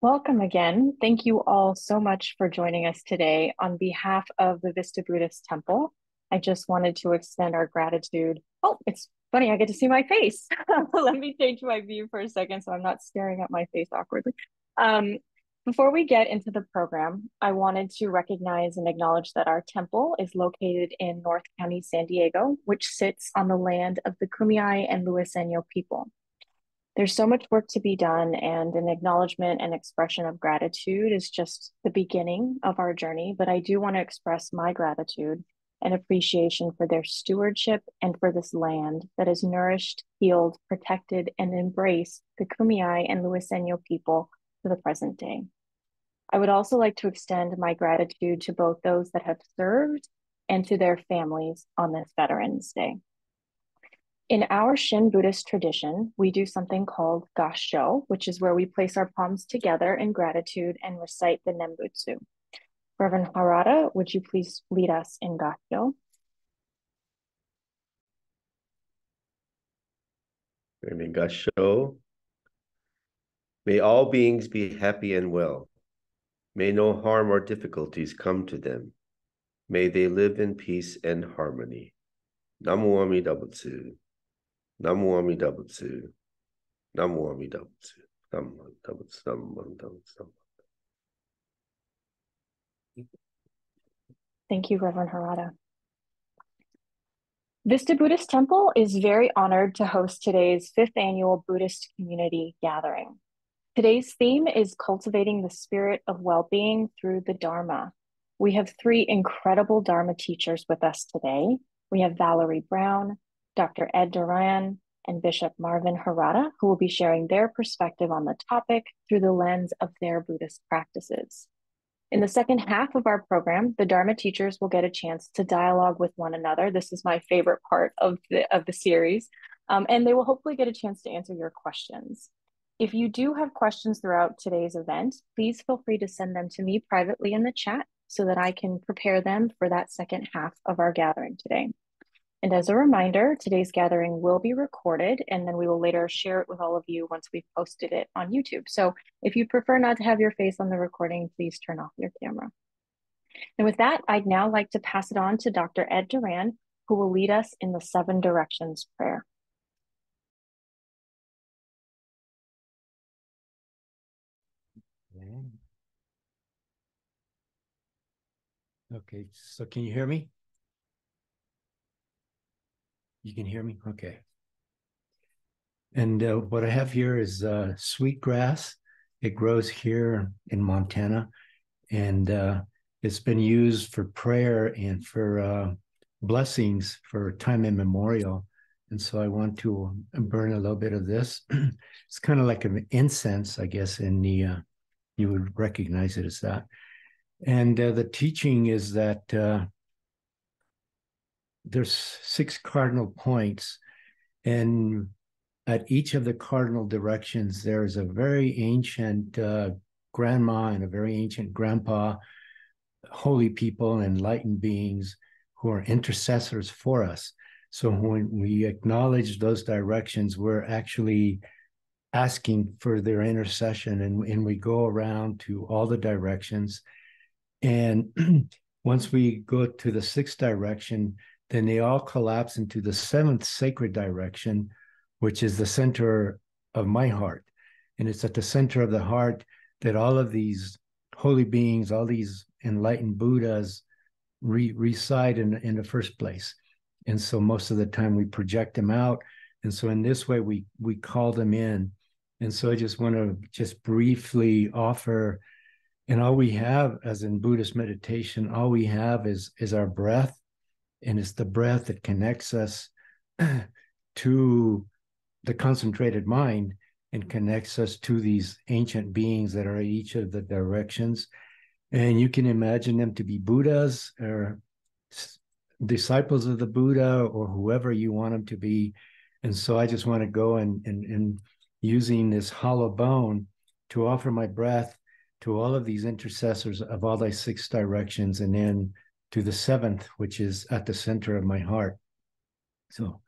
Welcome again. Thank you all so much for joining us today. On behalf of the Vista Buddhist Temple, I just wanted to extend our gratitude. Oh, it's funny, I get to see my face. Let me change my view for a second so I'm not staring at my face awkwardly. Um, Before we get into the program, I wanted to recognize and acknowledge that our temple is located in North County, San Diego, which sits on the land of the Kumeyaay and Luiseno people. There's so much work to be done, and an acknowledgement and expression of gratitude is just the beginning of our journey. But I do want to express my gratitude and appreciation for their stewardship and for this land that has nourished, healed, protected, and embraced the Kumeyaay and Luiseno people to the present day. I would also like to extend my gratitude to both those that have served and to their families on this Veterans Day. In our Shin Buddhist tradition, we do something called gassho, which is where we place our palms together in gratitude and recite the Nembutsu. Reverend Harada, would you please lead us in gassho? Gasho. May all beings be happy and well. May no harm or difficulties come to them. May they live in peace and harmony. Namu Amida Butsu. Namu Amida Butsu. Namu Amida Butsu. Namu Amida Butsu. Namu Amida Butsu. Thank you, Reverend Harada. Vista Buddhist Temple is very honored to host today's 5th annual Buddhist Community Gathering. Today's theme is cultivating the spirit of well-being through the Dharma. We have 3 incredible Dharma teachers with us today. We have Valerie Brown, Dr. Ed Duran, and Bishop Marvin Harada, who will be sharing their perspective on the topic through the lens of their Buddhist practices. In the second half of our program, the Dharma teachers will get a chance to dialogue with one another. This is my favorite part of the series, and they will hopefully get a chance to answer your questions. If you do have questions throughout today's event, please feel free to send them to me privately in the chat so that I can prepare them for that second half of our gathering today. And as a reminder, today's gathering will be recorded, and then we will later share it with all of you once we've posted it on YouTube. So if you prefer not to have your face on the recording, please turn off your camera. And with that, I'd now like to pass it on to Dr. Ed Duran, who will lead us in the 7 Directions prayer. Okay, so can you hear me? You can hear me? Okay. And what I have here is sweet grass. It grows here in Montana, and it's been used for prayer and for blessings for time immemorial. And so I want to burn a little bit of this. It's kind of like an incense, I guess, in the, you would recognize it as that. And the teaching is that there's 6 cardinal points, and at each of the cardinal directions, there's a very ancient grandma and a very ancient grandpa, holy people, enlightened beings who are intercessors for us. So when we acknowledge those directions, we're actually asking for their intercession, and we go around to all the directions. And once we go to the 6th direction, then they all collapse into the 7th sacred direction, which is the center of my heart. And it's at the center of the heart that all of these holy beings, all these enlightened Buddhas reside in the first place. And so most of the time we project them out. And so in this way, we call them in. And so I just want to just briefly offer, and all we have, as in Buddhist meditation, all we have is our breath. And it's the breath that connects us to the concentrated mind and connects us to these ancient beings that are at each of the directions. And you can imagine them to be Buddhas or disciples of the Buddha or whoever you want them to be. And so I just want to go and using this hollow bone to offer my breath to all of these intercessors of all thy 6 directions, and then to the 7th, which is at the center of my heart. So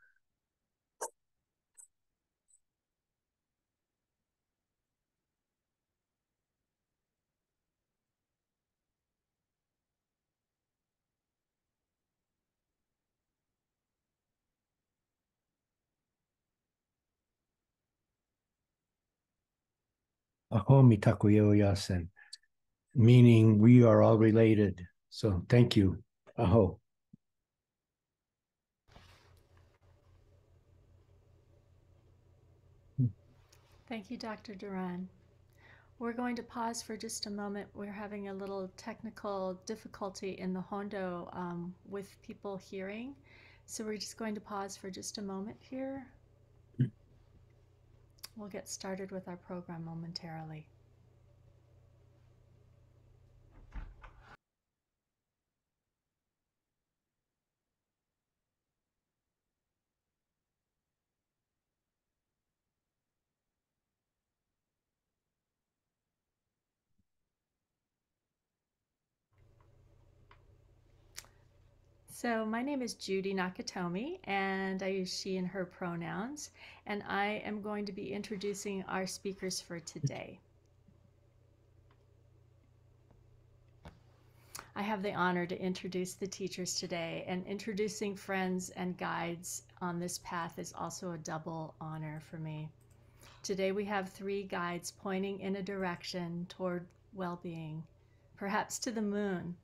Aho mitakuyo yasen, meaning we are all related. So thank you. Aho. Thank you, Dr. Duran. We're going to pause for just a moment. We're having a little technical difficulty in the Hondo with people hearing. So we're just going to pause for just a moment here. We'll get started with our program momentarily. So my name is Judy Nakatomi, and I use she and her pronouns, and I am going to be introducing our speakers for today. I have the honor to introduce the teachers today, and introducing friends and guides on this path is also a double honor for me. Today we have 3 guides pointing in a direction toward well-being, perhaps to the moon.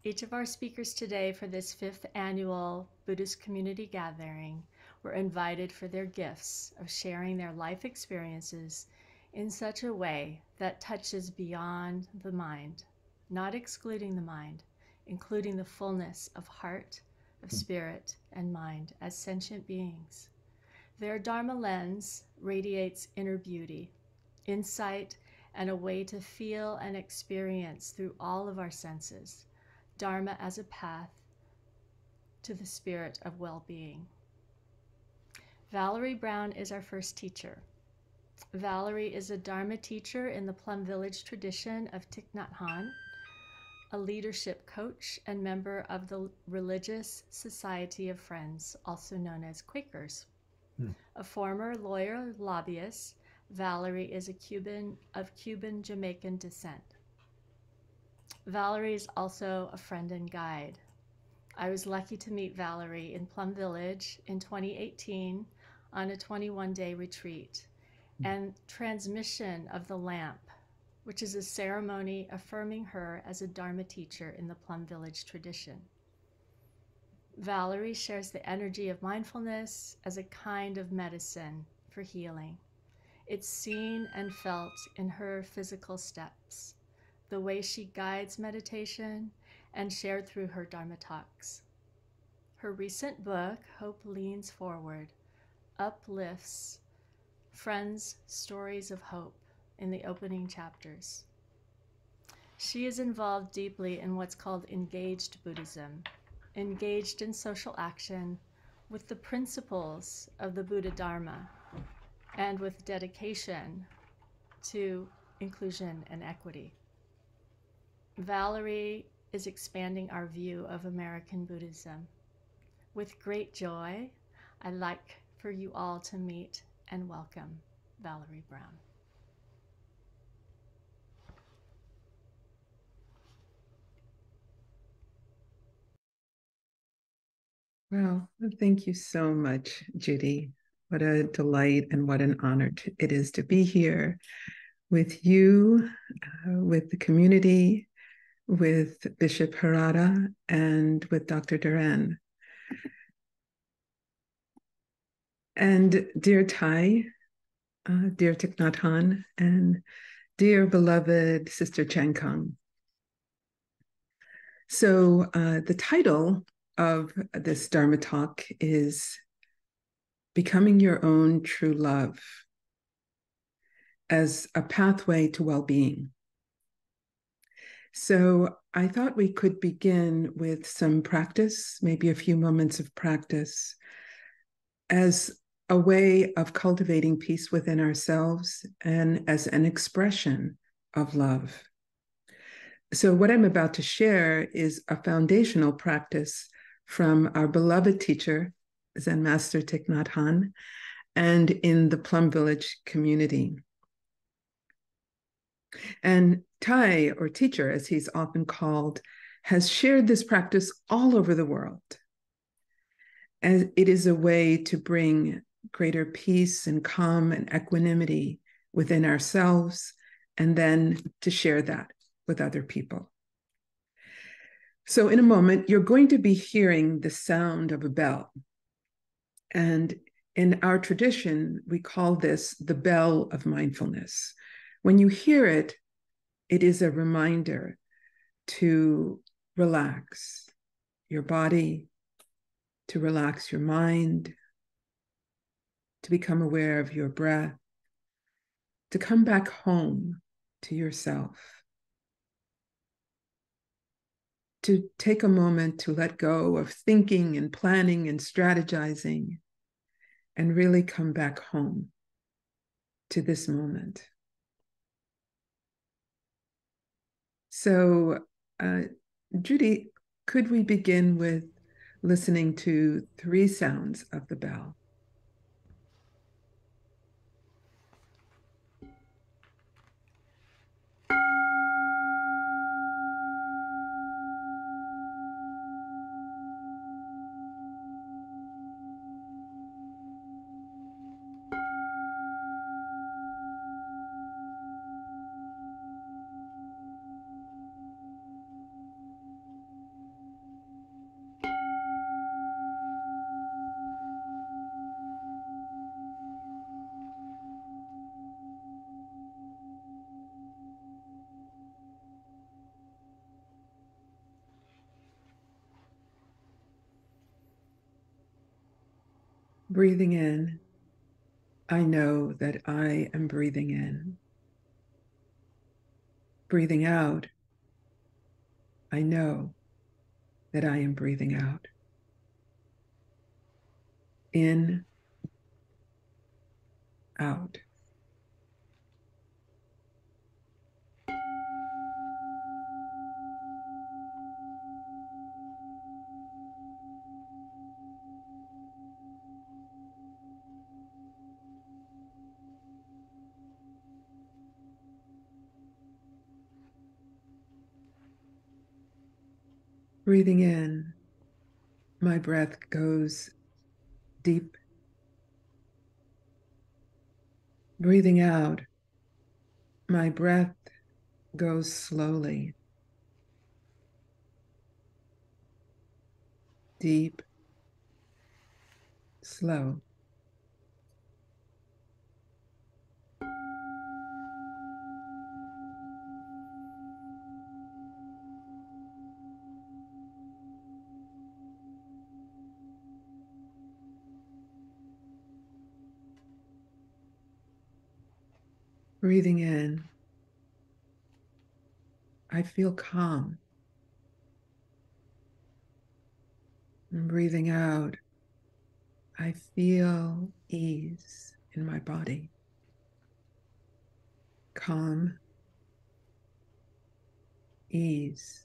Each of our speakers today for this 5th annual Buddhist Community Gathering were invited for their gifts of sharing their life experiences in such a way that touches beyond the mind, not excluding the mind, including the fullness of heart, of spirit, and mind as sentient beings. Their Dharma lens radiates inner beauty, insight, and a way to feel and experience through all of our senses, Dharma as a path to the spirit of well-being. Valerie Brown is our first teacher. Valerie is a Dharma teacher in the Plum Village tradition of Thich Nhat Hanh, a leadership coach and member of the Religious Society of Friends, also known as Quakers. A former lawyer lobbyist, Valerie is a Cuban of Cuban-Jamaican descent. Valerie is also a friend and guide. I was lucky to meet Valerie in Plum Village in 2018 on a 21-day retreat and transmission of the lamp, which is a ceremony affirming her as a Dharma teacher in the Plum Village tradition. Valerie shares the energy of mindfulness as a kind of medicine for healing. It's seen and felt in her physical steps, the way she guides meditation, and shared through her Dharma talks. Her recent book, Hope Leans Forward, uplifts friends' stories of hope in the opening chapters. She is involved deeply in what's called engaged Buddhism, engaged in social action with the principles of the Buddha Dharma and with dedication to inclusion and equity. Valerie is expanding our view of American Buddhism. With great joy, I'd like for you all to meet and welcome Valerie Brown. Well, thank you so much, Judy. What a delight and what an honor it is to be here with you, with the community, with Bishop Harada, and with Dr. Duran. And dear Thai, dear Thich Nhat Hanh, and dear beloved Sister Chang Kang. So the title of this Dharma talk is Becoming Your Own True Love as a Pathway to Well-Being. So I thought we could begin with some practice, maybe a few moments of practice, as a way of cultivating peace within ourselves and as an expression of love. So what I'm about to share is a foundational practice from our beloved teacher, Zen Master Thich Nhat Hanh, and in the Plum Village community. And Thai, or teacher, as he's often called, has shared this practice all over the world. And it is a way to bring greater peace and calm and equanimity within ourselves and then to share that with other people. So in a moment, you're going to be hearing the sound of a bell. And in our tradition, we call this the bell of mindfulness. When you hear it, it is a reminder to relax your body, to relax your mind, to become aware of your breath, to come back home to yourself, to take a moment to let go of thinking and planning and strategizing and really come back home to this moment. So, Judy, could we begin with listening to 3 sounds of the bell? Breathing in, I know that I am breathing in. Breathing out, I know that I am breathing out. In, out. Breathing in, my breath goes deep. Breathing out, my breath goes slowly, deep, slow. Breathing in, I feel calm. And breathing out, I feel ease in my body. Calm, ease.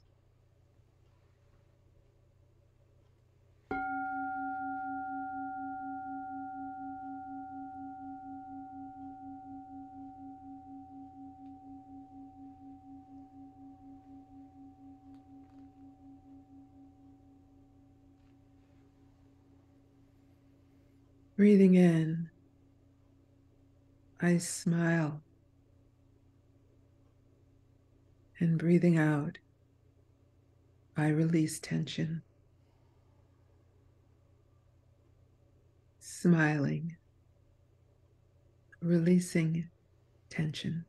Breathing in, I smile. And breathing out, I release tension. Smiling, releasing tension.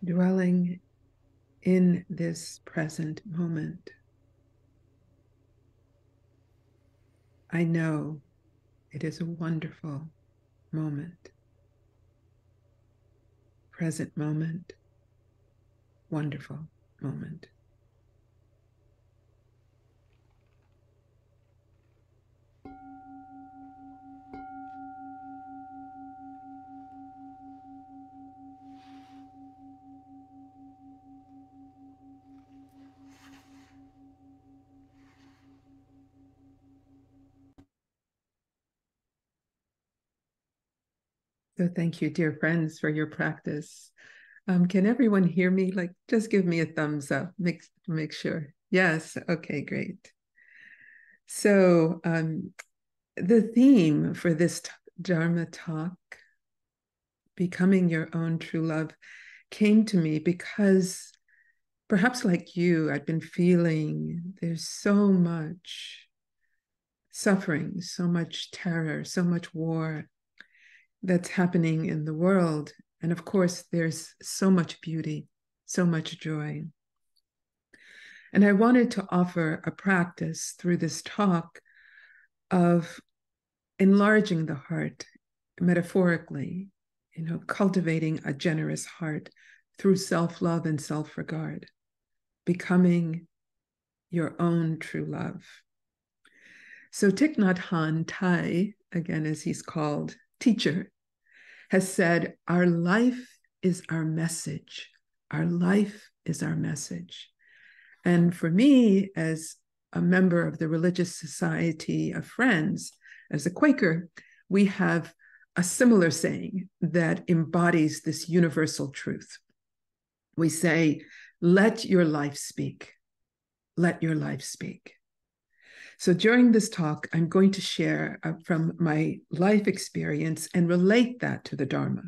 Dwelling in this present moment. I know it is a wonderful moment. Present moment, wonderful moment. So thank you, dear friends, for your practice. Can everyone hear me? Like, just give me a thumbs up. Make sure. Yes. Okay, great. So the theme for this Dharma talk, becoming your own true love, came to me because perhaps like you, I've been feeling there's so much suffering, so much terror, so much war that's happening in the world. And of course, there's so much beauty, so much joy. And I wanted to offer a practice through this talk of enlarging the heart metaphorically, cultivating a generous heart through self-love and self-regard, becoming your own true love. So Thich Nhat Hanh Thai, again, as he's called, teacher, has said, our life is our message. Our life is our message. And for me, as a member of the Religious Society of Friends, as a Quaker, we have a similar saying that embodies this universal truth. We say, let your life speak. Let your life speak. So during this talk, I'm going to share from my life experience and relate that to the Dharma,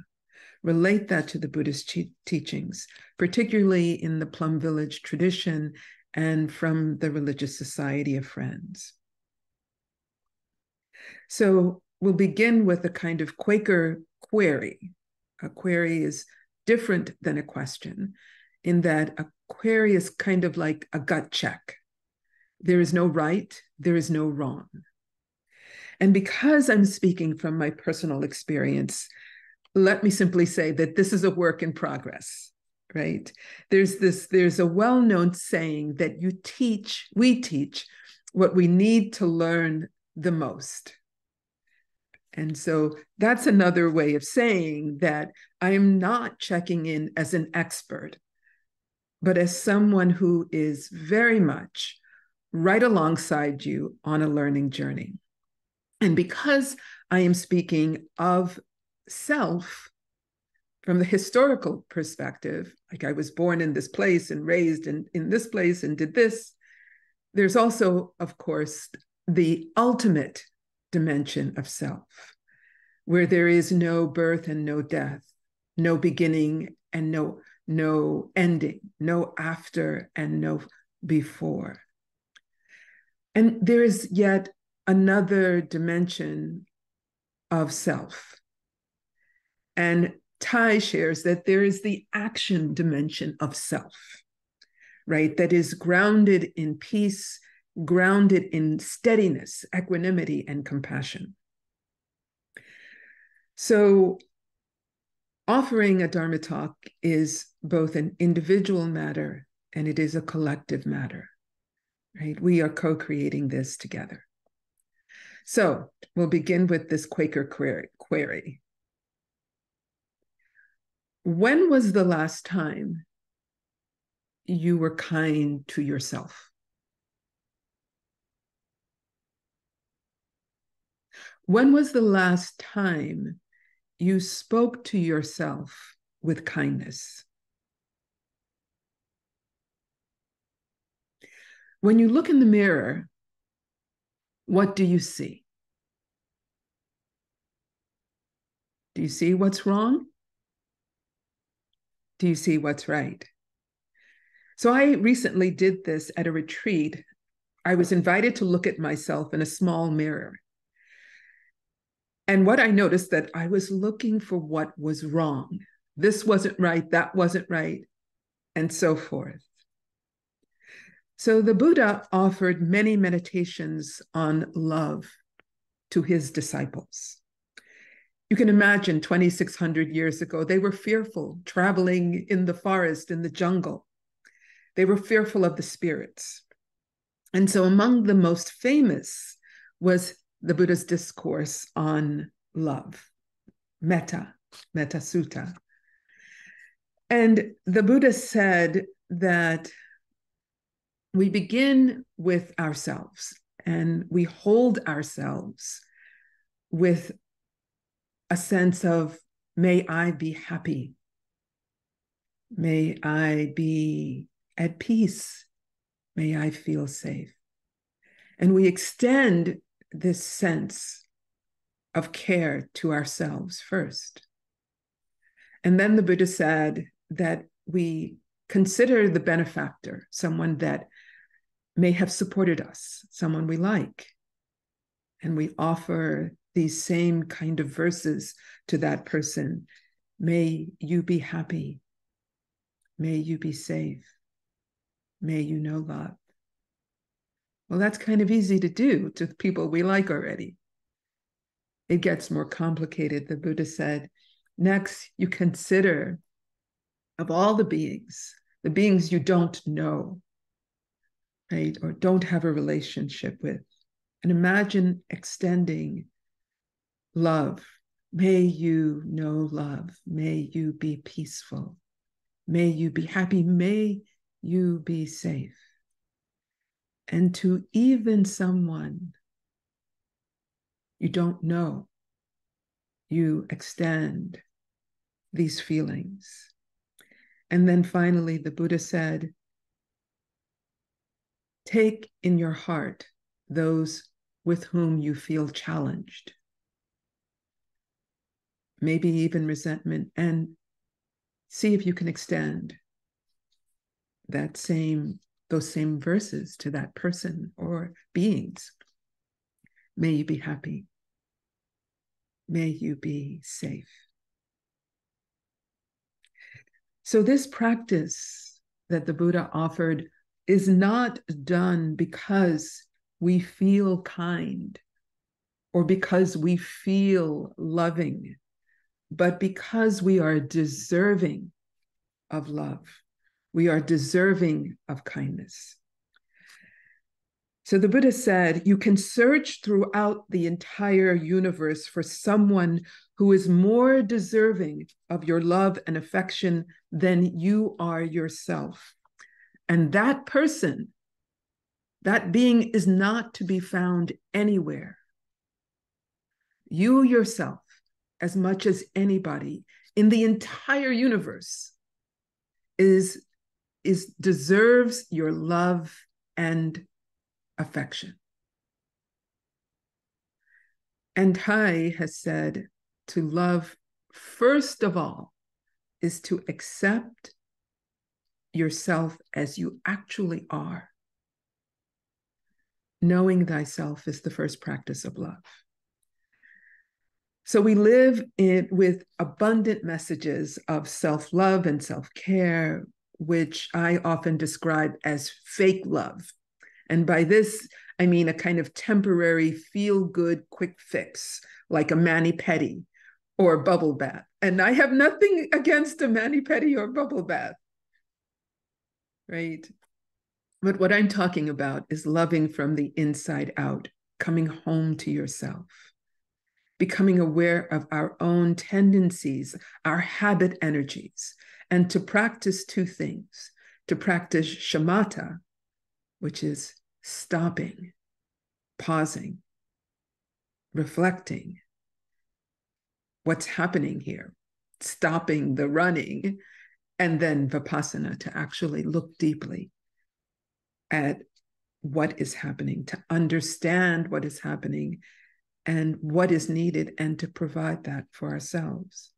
relate that to the Buddhist teachings, particularly in the Plum Village tradition and from the Religious Society of Friends. So we'll begin with a kind of Quaker query. A query is different than a question in that a query is kind of like a gut check. There is no right, there is no wrong. And because I'm speaking from my personal experience, let me simply say that this is a work in progress, right? There's a well-known saying that we teach what we need to learn the most. And so that's another way of saying that I am not checking in as an expert, but as someone who is very much right alongside you on a learning journey. And because I am speaking of self from the historical perspective, like I was born in this place and raised in this place and did this, there's also, of course, the ultimate dimension of self, where there is no birth and no death, no beginning and no ending, no after and no before. And there is yet another dimension of self. And Thai shares that there is the action dimension of self, right? That is grounded in peace, grounded in steadiness, equanimity, and compassion. So offering a Dharma talk is both an individual matter and it is a collective matter. Right? We are co-creating this together. So we'll begin with this Quaker query. When was the last time you were kind to yourself? When was the last time you spoke to yourself with kindness? When you look in the mirror, what do you see? Do you see what's wrong? Do you see what's right? So I recently did this at a retreat. I was invited to look at myself in a small mirror. And what I noticed that I was looking for what was wrong. This wasn't right, that wasn't right, and so forth. So the Buddha offered many meditations on love to his disciples. You can imagine 2,600 years ago, they were fearful, traveling in the forest, in the jungle. They were fearful of the spirits. And so among the most famous was the Buddha's discourse on love, metta sutta. And the Buddha said that we begin with ourselves and we hold ourselves with a sense of may I be happy. May I be at peace. May I feel safe. And we extend this sense of care to ourselves first. And then the Buddha said that we consider the benefactor, someone that may have supported us, someone we like. And we offer these same kind of verses to that person. May you be happy. May you be safe. May you know love. Well, that's kind of easy to do to people we like already. It gets more complicated. The Buddha said, next, you consider of all the beings you don't know, right, or don't have a relationship with, and imagine extending love. May you know love. May you be peaceful. May you be happy. May you be safe. And to even someone you don't know, you extend these feelings. And then finally, the Buddha said, take in your heart those with whom you feel challenged, maybe even resentment, and see if you can extend those same verses to that person or beings. May you be happy. May you be safe. So this practice that the Buddha offered is not done because we feel kind or because we feel loving, but because we are deserving of love. We are deserving of kindness. So the Buddha said, you can search throughout the entire universe for someone who is more deserving of your love and affection than you are yourself. And that person, that being is not to be found anywhere. You yourself, as much as anybody in the entire universe, deserves your love and affection. And Thai has said to love, first of all, is to accept yourself as you actually are. Knowing thyself is the first practice of love. So we live with abundant messages of self-love and self-care, which I often describe as fake love. And by this, I mean a kind of temporary feel-good quick fix, like a mani-pedi or bubble bath. And I have nothing against a mani-pedi or bubble bath, right? But what I'm talking about is loving from the inside out, coming home to yourself, becoming aware of our own tendencies, our habit energies, and to practice two things, to practice shamatha, which is stopping, pausing, reflecting. What's happening here? Stopping the running, and then vipassana, to actually look deeply at what is happening, to understand what is happening and what is needed, and to provide that for ourselves.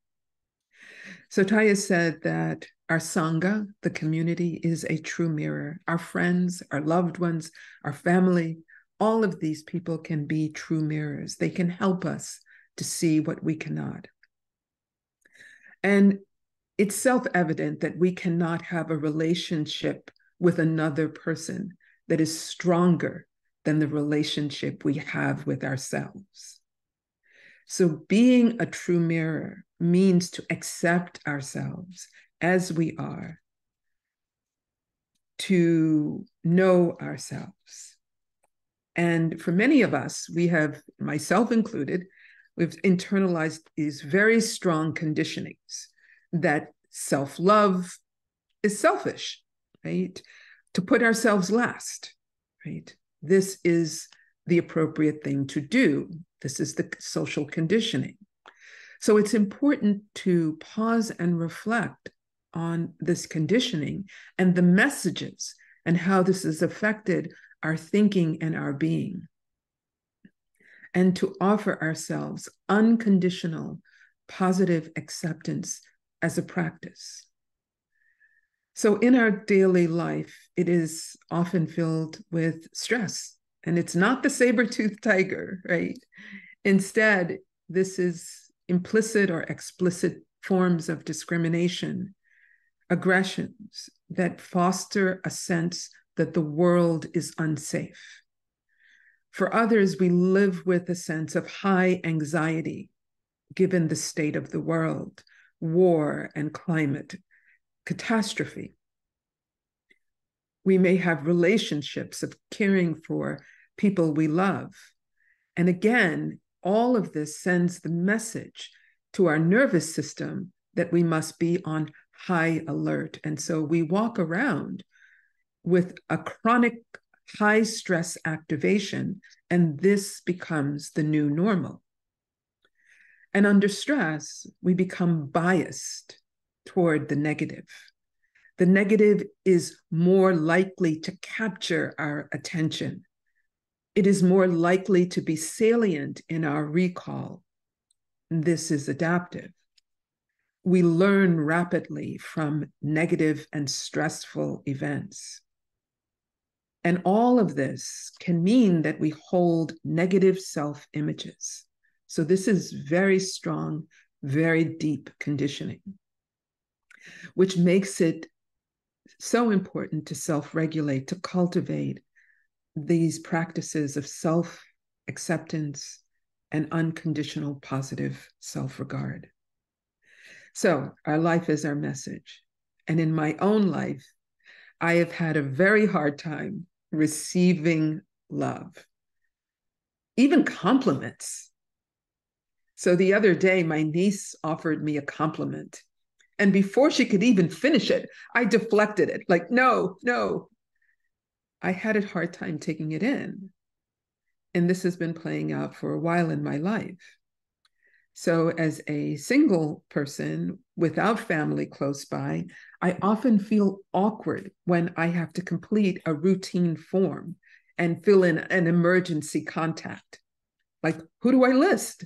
So Taya said that our Sangha, the community, is a true mirror. Our friends, our loved ones, our family, all of these people can be true mirrors. They can help us to see what we cannot. And it's self-evident that we cannot have a relationship with another person that is stronger than the relationship we have with ourselves. So being a true mirror means to accept ourselves as we are, to know ourselves. And for many of us, we have, myself included, we've internalized these very strong conditionings that self-love is selfish, right? To put ourselves last, right? This is the appropriate thing to do. This is the social conditioning. So it's important to pause and reflect on this conditioning and the messages and how this has affected our thinking and our being, and to offer ourselves unconditional positive acceptance as a practice. So in our daily life, it is often filled with stress, and it's not the saber-toothed tiger, right? Instead, this is implicit or explicit forms of discrimination, aggressions that foster a sense that the world is unsafe. For others, we live with a sense of high anxiety, given the state of the world, war and climate, catastrophe. We may have relationships of caring for people we love. And again, all of this sends the message to our nervous system that we must be on high alert. And so we walk around with a chronic high stress activation, and this becomes the new normal. And under stress, we become biased toward the negative. The negative is more likely to capture our attention. It is more likely to be salient in our recall. This is adaptive. We learn rapidly from negative and stressful events. And all of this can mean that we hold negative self-images. So this is very strong, very deep conditioning, which makes it so important to self-regulate, to cultivate these practices of self-acceptance and unconditional positive self-regard. So our life is our message. And in my own life, I have had a very hard time receiving love, even compliments. So the other day, my niece offered me a compliment. And before she could even finish it, I deflected it, like, no. I had a hard time taking it in. And this has been playing out for a while in my life. So as a single person without family close by, I often feel awkward when I have to complete a routine form and fill in an emergency contact. Like, who do I list?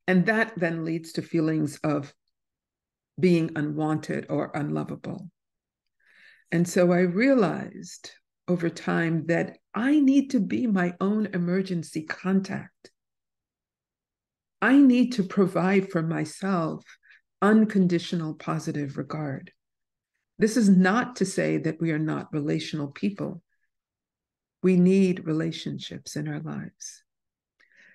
And that then leads to feelings of being unwanted or unlovable. And so I realized over time that I need to be my own emergency contact. I need to provide for myself unconditional positive regard. This is not to say that we are not relational people. We need relationships in our lives.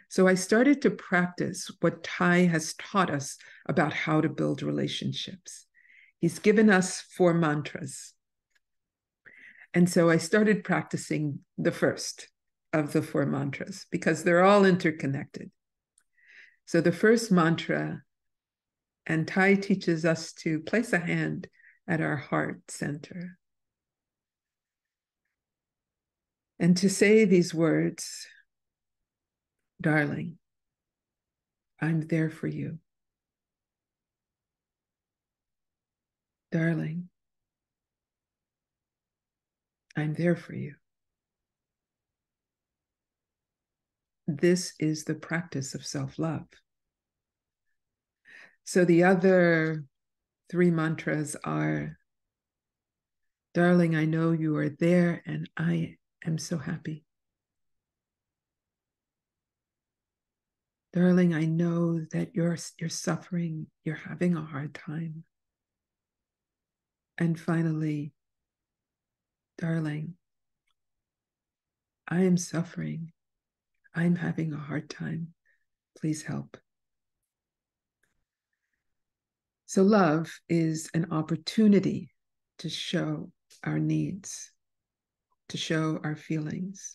So I started to practice what Thai has taught us about how to build relationships. He's given us 4 mantras. And so I started practicing the first of the 4 mantras because they're all interconnected. So the first mantra, and Thai teaches us to place a hand at our heart center and to say these words, darling, I'm there for you. Darling, I'm there for you. This is the practice of self-love. So the other 3 mantras are, darling, I know you are there and I am so happy. Darling, I know that you're suffering, you're having a hard time. And finally, darling, I am suffering. I'm having a hard time. Please help. So love is an opportunity to show our needs, to show our feelings.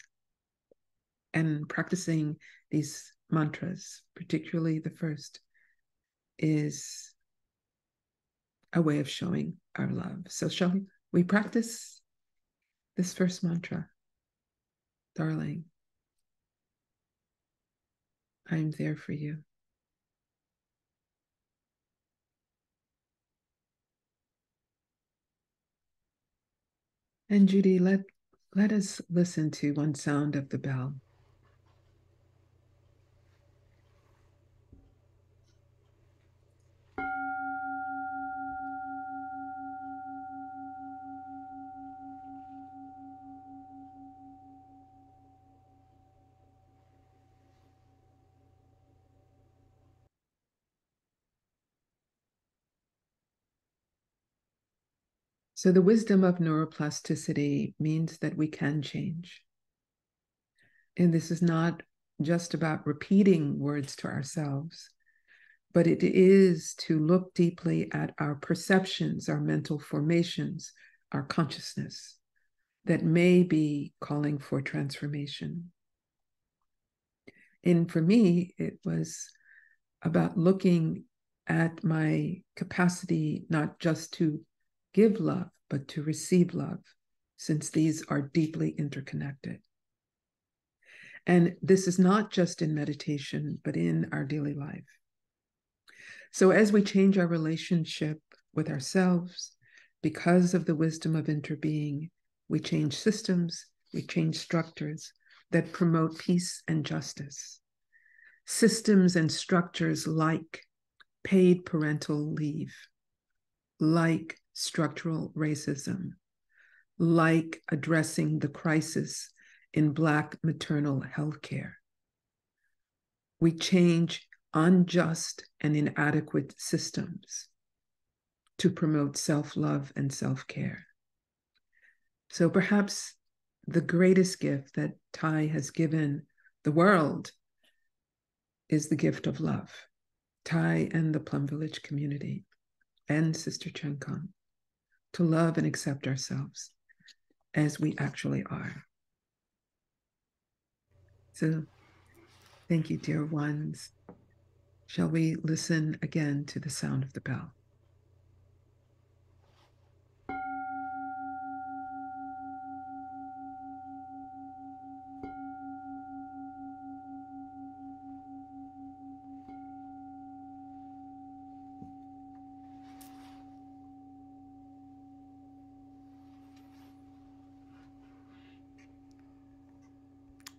And practicing these mantras, particularly the first, is a way of showing our love. So shall we practice this first mantra? Darling, I'm there for you. And Judy, let us listen to one sound of the bell. So the wisdom of neuroplasticity means that we can change. And this is not just about repeating words to ourselves, but it is to look deeply at our perceptions, our mental formations, our consciousness that may be calling for transformation. And for me, it was about looking at my capacity not just to give love, but to receive love, since these are deeply interconnected. And this is not just in meditation, but in our daily life. So as we change our relationship with ourselves, because of the wisdom of interbeing, we change systems, we change structures that promote peace and justice. Systems and structures like paid parental leave, like structural racism, like addressing the crisis in Black maternal health care. We change unjust and inadequate systems to promote self-love and self-care. So perhaps the greatest gift that Thai has given the world is the gift of love. Thai and the Plum Village community and Sister Chen Kong, to love and accept ourselves as we actually are. So thank you, dear ones. Shall we listen again to the sound of the bell?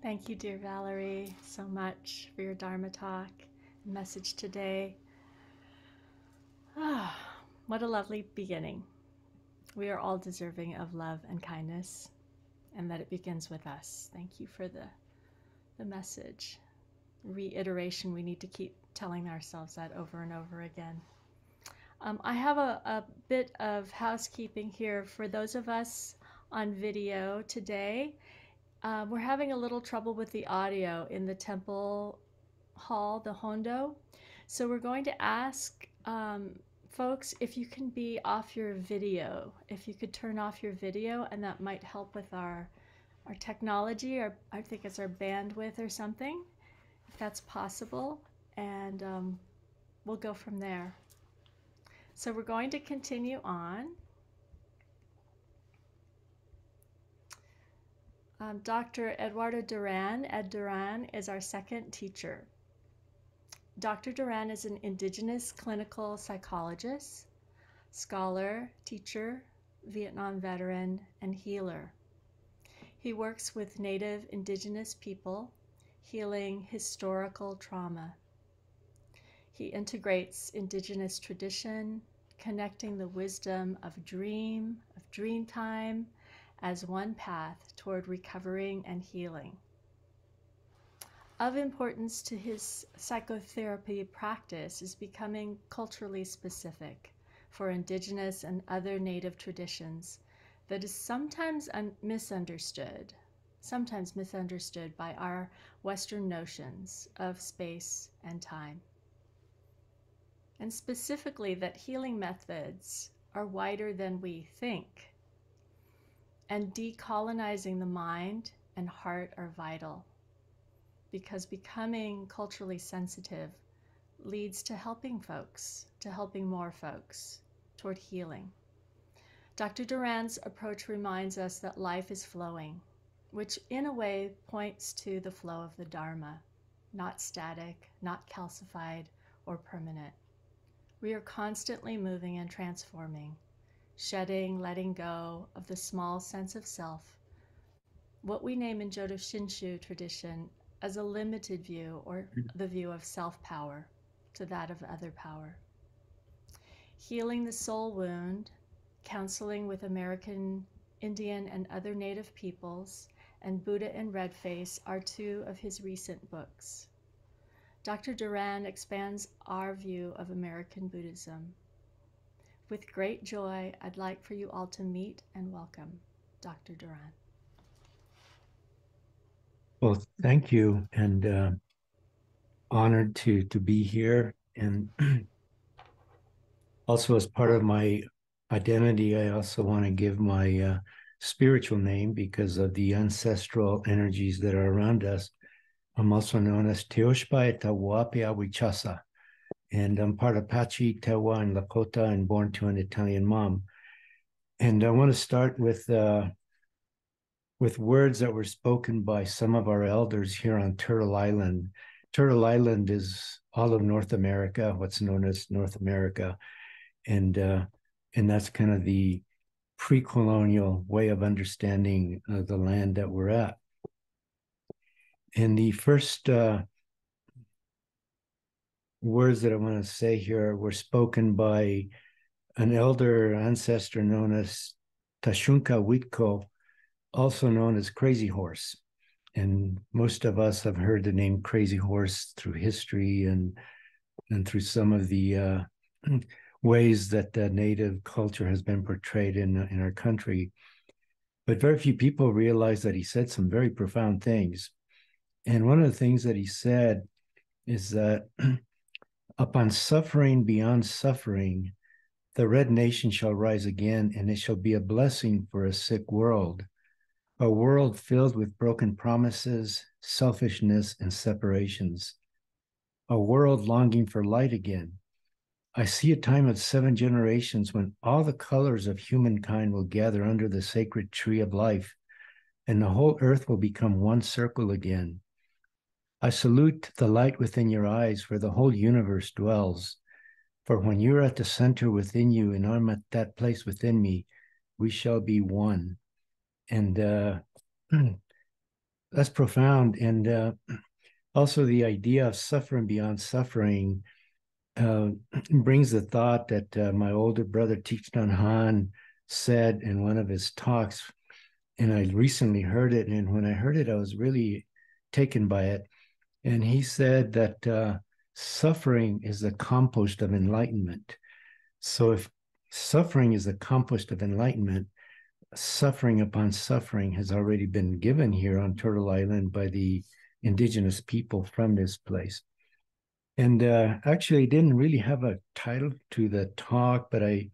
Thank you, dear Valerie, so much for your Dharma talk and message today. Ah, what a lovely beginning. We are all deserving of love and kindness, and that it begins with us. Thank you for the message. Reiteration, we need to keep telling ourselves that over and over again. I have a bit of housekeeping here for those of us on video today. We're having a little trouble with the audio in the temple hall, the Hondo. So we're going to ask folks if you can be off your video, if you could turn off your video, and that might help with our technology, or I think it's our bandwidth or something, if that's possible, and we'll go from there. So we're going to continue on. Dr. Eduardo Duran, Ed Duran, is our second teacher. Dr. Duran is an Indigenous clinical psychologist, scholar, teacher, Vietnam veteran, and healer. He works with Native Indigenous people, healing historical trauma. He integrates Indigenous tradition, connecting the wisdom of dream time, as one path toward recovering and healing. Of importance to his psychotherapy practice is becoming culturally specific for Indigenous and other Native traditions that is sometimes misunderstood by our Western notions of space and time. And specifically that healing methods are wider than we think, and decolonizing the mind and heart are vital, because becoming culturally sensitive leads to helping more folks toward healing. Dr. Duran's approach reminds us that life is flowing, which in a way points to the flow of the Dharma, not static, not calcified or permanent. We are constantly moving and transforming, shedding, letting go of the small sense of self, what we name in Jodo Shinshu tradition as a limited view or the view of self-power to that of other power. Healing the soul wound, counseling with American Indian and other native peoples, and Buddha and Redface are two of his recent books. Dr. Duran expands our view of American Buddhism. With great joy, I'd like for you all to meet and welcome Dr. Duran. Well, thank you, and honored to be here. And also, as part of my identity, I also want to give my spiritual name because of the ancestral energies that are around us. I'm also known as Teoshpa Etawapia Wichasa, and I'm part of Pachi, Tewa, and Lakota, and born to an Italian mom. And I want to start with words that were spoken by some of our elders here on Turtle Island. Turtle Island is all of North America, what's known as North America, and that's kind of the pre-colonial way of understanding the land that we're at. And the first words that I want to say here were spoken by an elder ancestor known as Tashunka Witko, also known as Crazy Horse. And most of us have heard the name Crazy Horse through history and through some of the ways that the native culture has been portrayed in our country. But very few people realize that he said some very profound things. And one of the things that he said is that upon suffering beyond suffering, the red nation shall rise again, and it shall be a blessing for a sick world, a world filled with broken promises, selfishness, and separations, a world longing for light again. I see a time of 7 generations when all the colors of humankind will gather under the sacred tree of life, and the whole earth will become one circle again. I salute the light within your eyes, where the whole universe dwells. For when you're at the center within you, and I'm at that place within me, we shall be one. And that's profound. And also the idea of suffering beyond suffering brings the thought that my older brother Thich Nhat Hanh said in one of his talks, and I recently heard it, and when I heard it, I was really taken by it. And he said that suffering is the compost of enlightenment. So if suffering is the compost of enlightenment, suffering upon suffering has already been given here on Turtle Island by the indigenous people from this place. And actually, I didn't really have a title to the talk, but I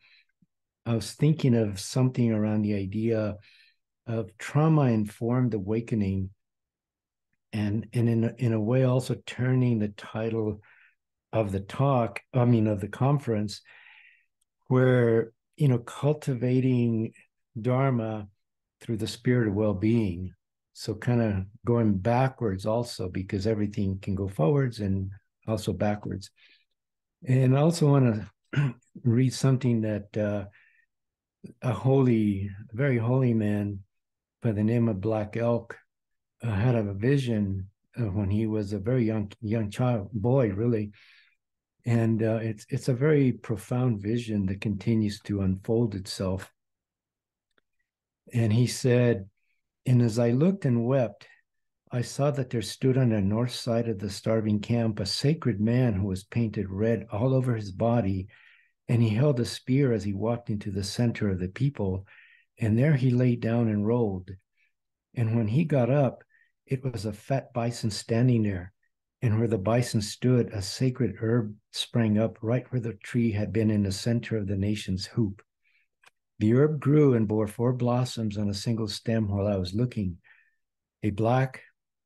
was thinking of something around the idea of trauma-informed awakening, and in a way also turning the title of the talk, of the conference, where, cultivating Dharma through the spirit of well-being. So kind of going backwards also, because everything can go forwards and also backwards. And I also want to read something that a very holy man by the name of Black Elk had a vision when he was a very young boy, really. And it's a very profound vision that continues to unfold itself. And he said, "And as I looked and wept, I saw that there stood on the north side of the starving camp a sacred man who was painted red all over his body, and he held a spear as he walked into the center of the people, and there he lay down and rolled. And when he got up, it was a fat bison standing there, and where the bison stood, a sacred herb sprang up right where the tree had been in the center of the nation's hoop. The herb grew and bore 4 blossoms on a single stem while I was looking, a black,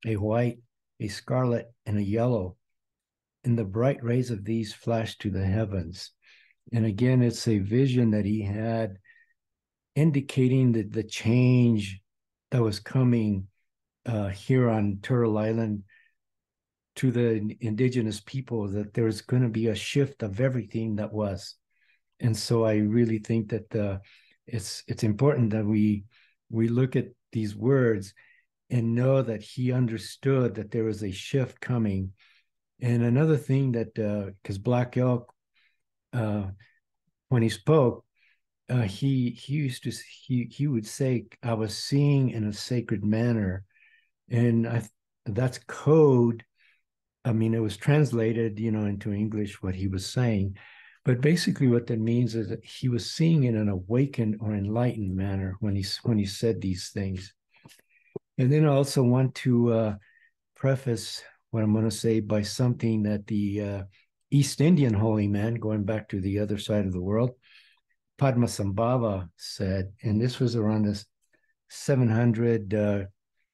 a white, a scarlet, and a yellow. And the bright rays of these flashed to the heavens." And again, it's a vision that he had indicating that the change that was coming here on Turtle Island to the indigenous people, that there was going to be a shift of everything that was. And so I really think that it's important that we look at these words and know that he understood that there was a shift coming. And another thing that because Black Elk, when he spoke, he used to he would say, "I was seeing in a sacred manner," and that's code. I mean, it was translated, into English what he was saying, but basically what that means is that he was seeing in an awakened or enlightened manner when he said these things. And then I also want to preface what I'm going to say by something that the East Indian holy man, going back to the other side of the world, Padmasambhava said, and this was around this 700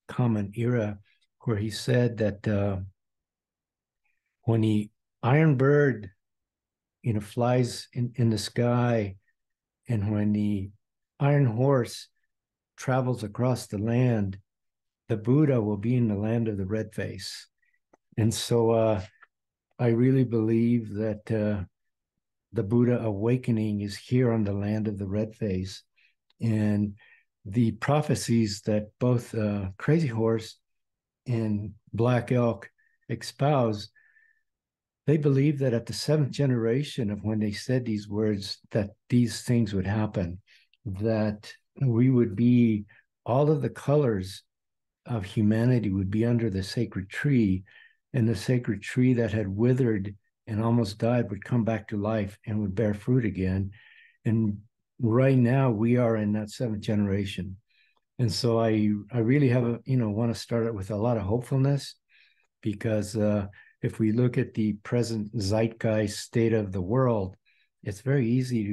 Common Era, where he said that when the iron bird, flies in the sky, and when the iron horse travels across the land, the Buddha will be in the land of the red face. And so I really believe that the Buddha awakening is here on the land of the red face. And the prophecies that both Crazy Horse and Black Elk espouse, they believe that at the seventh generation of when they said these words, that these things would happen, that we would be, all of the colors of humanity would be under the sacred tree, and the sacred tree that had withered and almost died would come back to life and would bear fruit again. And right now we are in that seventh generation. And so I really have want to start it with a lot of hopefulness, because if we look at the present zeitgeist state of the world, it's very easy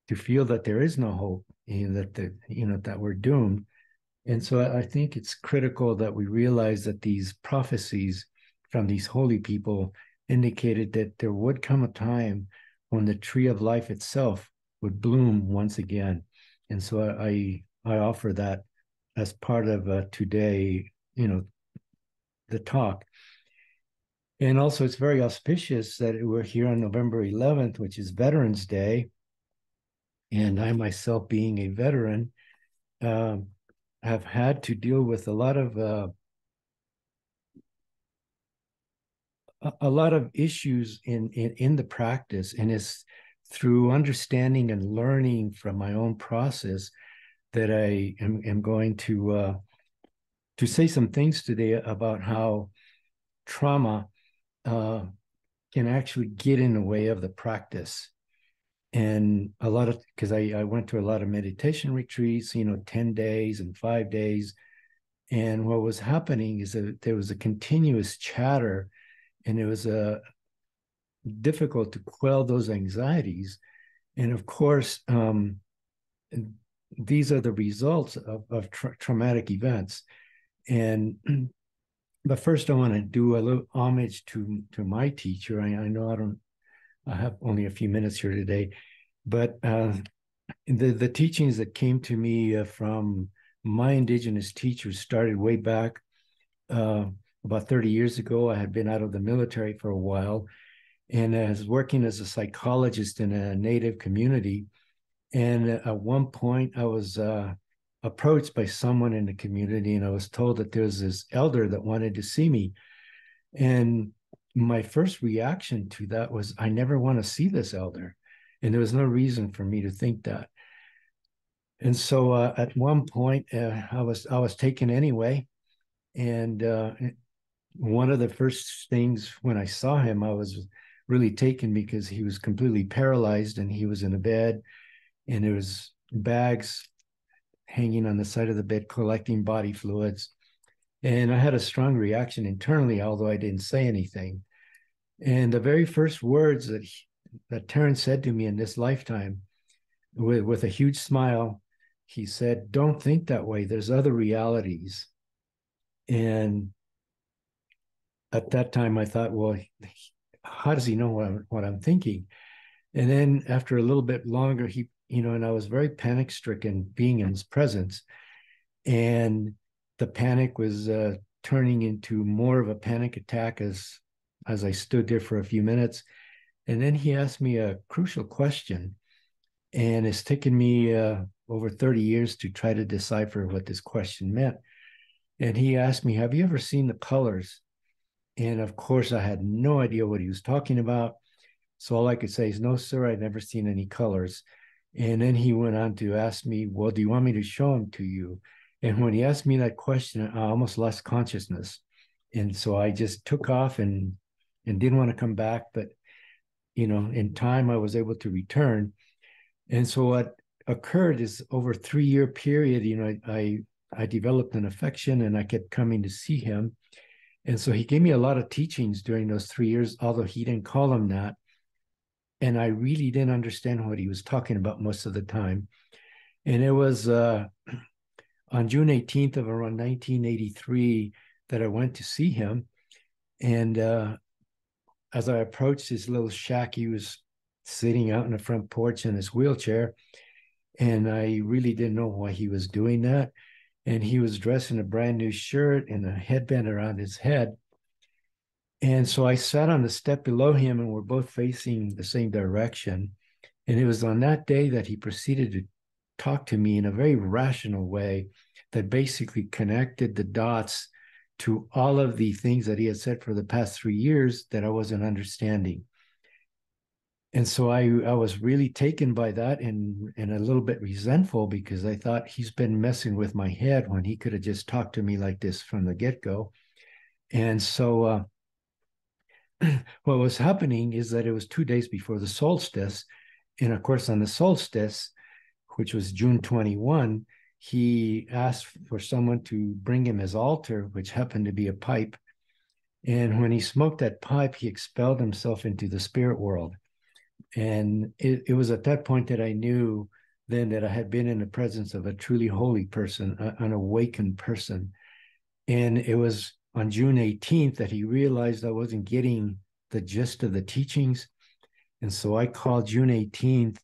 to feel that there is no hope, that we're doomed. And so I think it's critical that we realize that these prophecies from these holy people indicated that there would come a time when the tree of life itself would bloom once again. And so I offer that as part of today, the talk. And also, it's very auspicious that we're here on November 11th, which is Veterans Day. And I myself, being a veteran, have had to deal with a lot of issues in the practice, and it's through understanding and learning from my own process that I am going to say some things today about how trauma can actually get in the way of the practice. And because I went to a lot of meditation retreats, 10 days and 5 days. And what was happening is that there was a continuous chatter, and it was difficult to quell those anxieties. And of course, these are the results of traumatic events. But first I want to do a little homage to my teacher. I know I have only a few minutes here today, but the teachings that came to me from my indigenous teachers started way back about 30 years ago. I had been out of the military for a while, and I was working as a psychologist in a Native community. And at one point I was approached by someone in the community, and I was told that there's this elder that wanted to see me. And my first reaction to that was, I never want to see this elder. And there was no reason for me to think that. And so at one point, I was taken anyway. And one of the first things when I saw him, I was really taken, because he was completely paralyzed, and he was in a bed, and there was bags hanging on the side of the bed collecting body fluids. And I had a strong reaction internally, although I didn't say anything. And the very first words that Terrence said to me in this lifetime, with a huge smile, he said, "Don't think that way. There's other realities." And at that time, I thought, well, how does he know what I'm thinking? And then after a little bit longer, and I was very panic stricken being in his presence. And the panic was turning into more of a panic attack as I stood there for a few minutes. And then he asked me a crucial question. And it's taken me over 30 years to try to decipher what this question meant. And he asked me, have you ever seen the colors? And of course, I had no idea what he was talking about. So all I could say is, no, sir, I've never seen any colors. And then he went on to ask me, well, do you want me to show them to you? And when he asked me that question, I almost lost consciousness. And so I just took off and didn't want to come back. But, in time, I was able to return. And so what occurred is over a 3-year period, I developed an affection and I kept coming to see him. And so he gave me a lot of teachings during those 3 years, although he didn't call them that. And I really didn't understand what he was talking about most of the time. And it was on June 18th of around 1983 that I went to see him. And as I approached his little shack, he was sitting out in the front porch in his wheelchair. And I really didn't know why he was doing that. And he was dressed in a brand new shirt and a headband around his head. And so I sat on the step below him and we're both facing the same direction. And it was on that day that he proceeded to talk to me in a very rational way that basically connected the dots to all of the things that he had said for the past 3 years that I wasn't understanding. And so I was really taken by that and a little bit resentful because I thought he's been messing with my head when he could have just talked to me like this from the get-go. And so what was happening is that it was 2 days before the solstice. And of course, on the solstice, which was June 21, he asked for someone to bring him his altar, which happened to be a pipe. And when he smoked that pipe, he expelled himself into the spirit world. And it was at that point that I knew then that I had been in the presence of a truly holy person, an awakened person. And it was on June 18th that he realized I wasn't getting the gist of the teachings. And so I called June 18th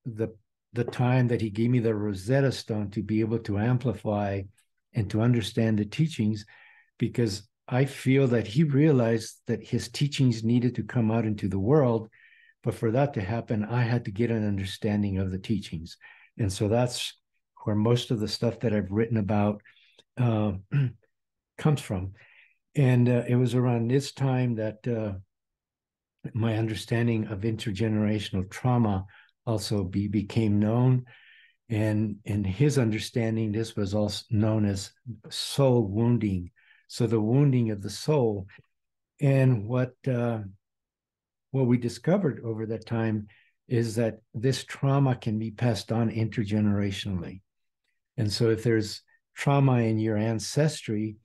the time that he gave me the Rosetta Stone to be able to amplify and to understand the teachings, because I feel that he realized that his teachings needed to come out into the world. But for that to happen, I had to get an understanding of the teachings. And so that's where most of the stuff that I've written about comes from. And it was around this time that my understanding of intergenerational trauma also became known. And in his understanding, this was also known as soul wounding. So the wounding of the soul. And what we discovered over that time is that this trauma can be passed on intergenerationally. And so if there's trauma in your ancestry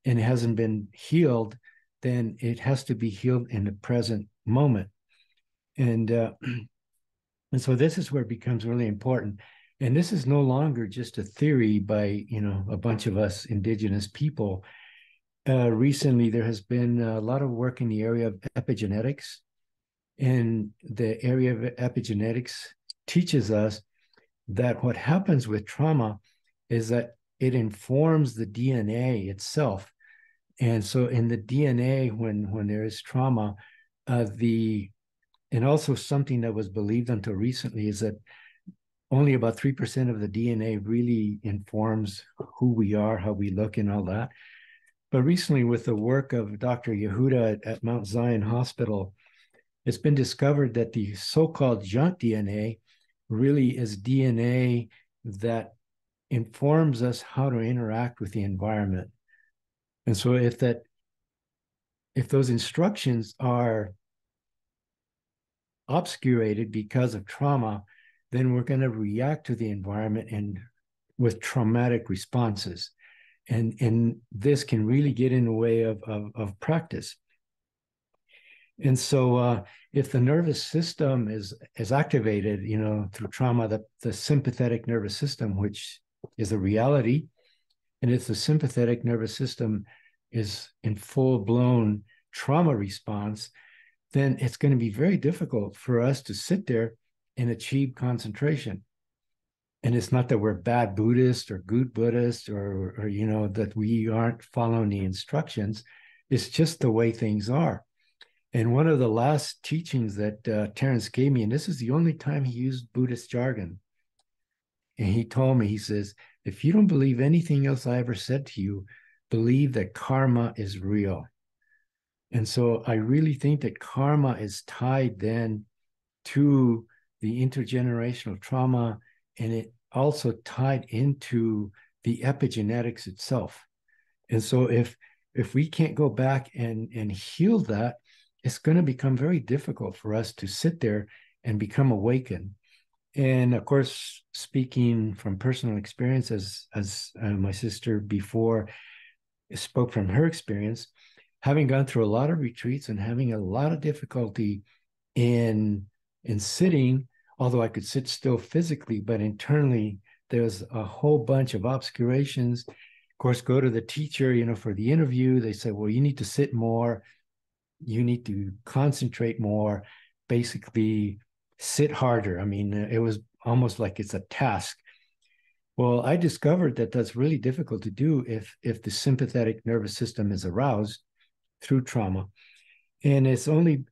and it hasn't been healed, then it has to be healed in the present moment. And so this is where it becomes really important. And this is no longer just a theory by, a bunch of us indigenous people. Recently, there has been a lot of work in the area of epigenetics. And the area of epigenetics teaches us that what happens with trauma is that it informs the DNA itself. And so in the DNA, when there is trauma, and also something that was believed until recently is that only about 3% of the DNA really informs who we are, how we look, and all that. But recently, with the work of Dr. Yehuda at Mount Zion Hospital, it's been discovered that the so-called junk DNA really is DNA that informs us how to interact with the environment. And so if those instructions are obscurated because of trauma, then we're going to react to the environment and with traumatic responses. And this can really get in the way of practice. And so if the nervous system is activated, through trauma, the sympathetic nervous system, which is a reality, and if the sympathetic nervous system is in full-blown trauma response, then it's going to be very difficult for us to sit there and achieve concentration. And it's not that we're bad Buddhists or good Buddhists or that we aren't following the instructions. It's just the way things are. And one of the last teachings that Terence gave me, and this is the only time he used Buddhist jargon, and he told me, he says, if you don't believe anything else I ever said to you, believe that karma is real. And so I really think that karma is tied then to the intergenerational trauma, and it also tied into the epigenetics itself. And so if we can't go back and heal that, it's going to become very difficult for us to sit there and become awakened. And of course, speaking from personal experience, as my sister before spoke from her experience, having gone through a lot of retreats and having a lot of difficulty in sitting, although I could sit still physically, but internally there's a whole bunch of obscurations. Of course, go to the teacher, for the interview. They say, well, you need to sit more, you need to concentrate more, basically sit harder. I mean, it was almost like it's a task. Well, I discovered that that's really difficult to do if the sympathetic nervous system is aroused through trauma. And it's only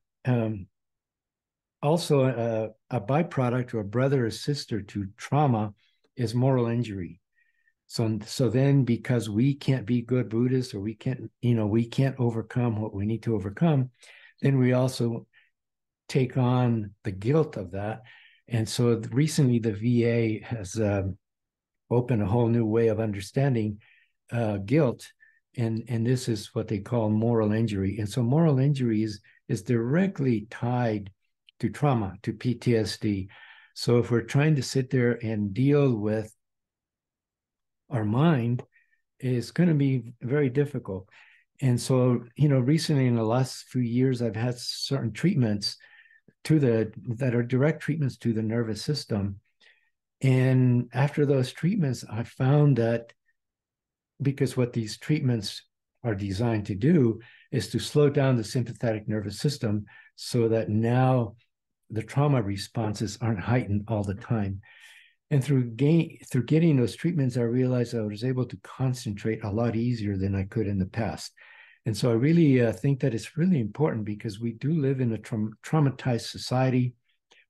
also a byproduct or a brother or sister to trauma is moral injury. So then, because we can't be good Buddhists, or we can't overcome what we need to overcome, then we also take on the guilt of that. And so recently the VA has opened a whole new way of understanding guilt. And this is what they call moral injury. And so moral injury is directly tied to trauma, to PTSD. So if we're trying to sit there and deal with our mind, it's going to be very difficult. And so, recently in the last few years, I've had certain treatments that are direct treatments to the nervous system. And after those treatments, I found that, because what these treatments are designed to do is to slow down the sympathetic nervous system so that now the trauma responses aren't heightened all the time. And through getting those treatments, I realized I was able to concentrate a lot easier than I could in the past. And so I really think that it's really important, because we do live in a traumatized society.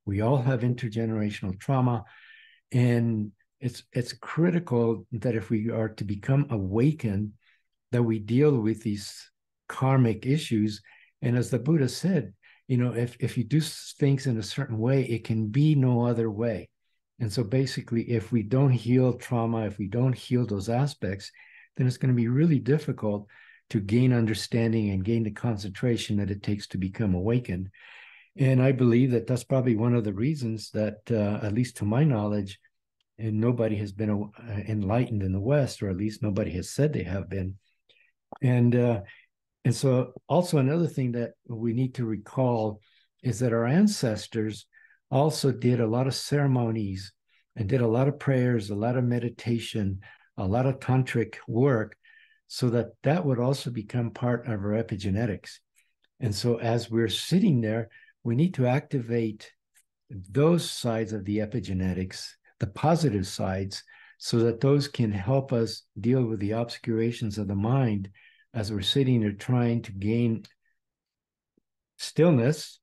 We all have intergenerational trauma. And it's critical that if we are to become awakened, that we deal with these karmic issues. And as the Buddha said, if you do things in a certain way, it can be no other way. And so basically, if we don't heal trauma, if we don't heal those aspects, then it's going to be really difficult to gain understanding and gain the concentration that it takes to become awakened. And I believe that that's probably one of the reasons that, at least to my knowledge, and nobody has been enlightened in the West, or at least nobody has said they have been. And so also another thing that we need to recall is that our ancestors also did a lot of ceremonies and did a lot of prayers, a lot of meditation, a lot of tantric work, so that would also become part of our epigenetics. And so as we're sitting there, we need to activate those sides of the epigenetics, the positive sides, so that those can help us deal with the obscurations of the mind as we're sitting there trying to gain stillness,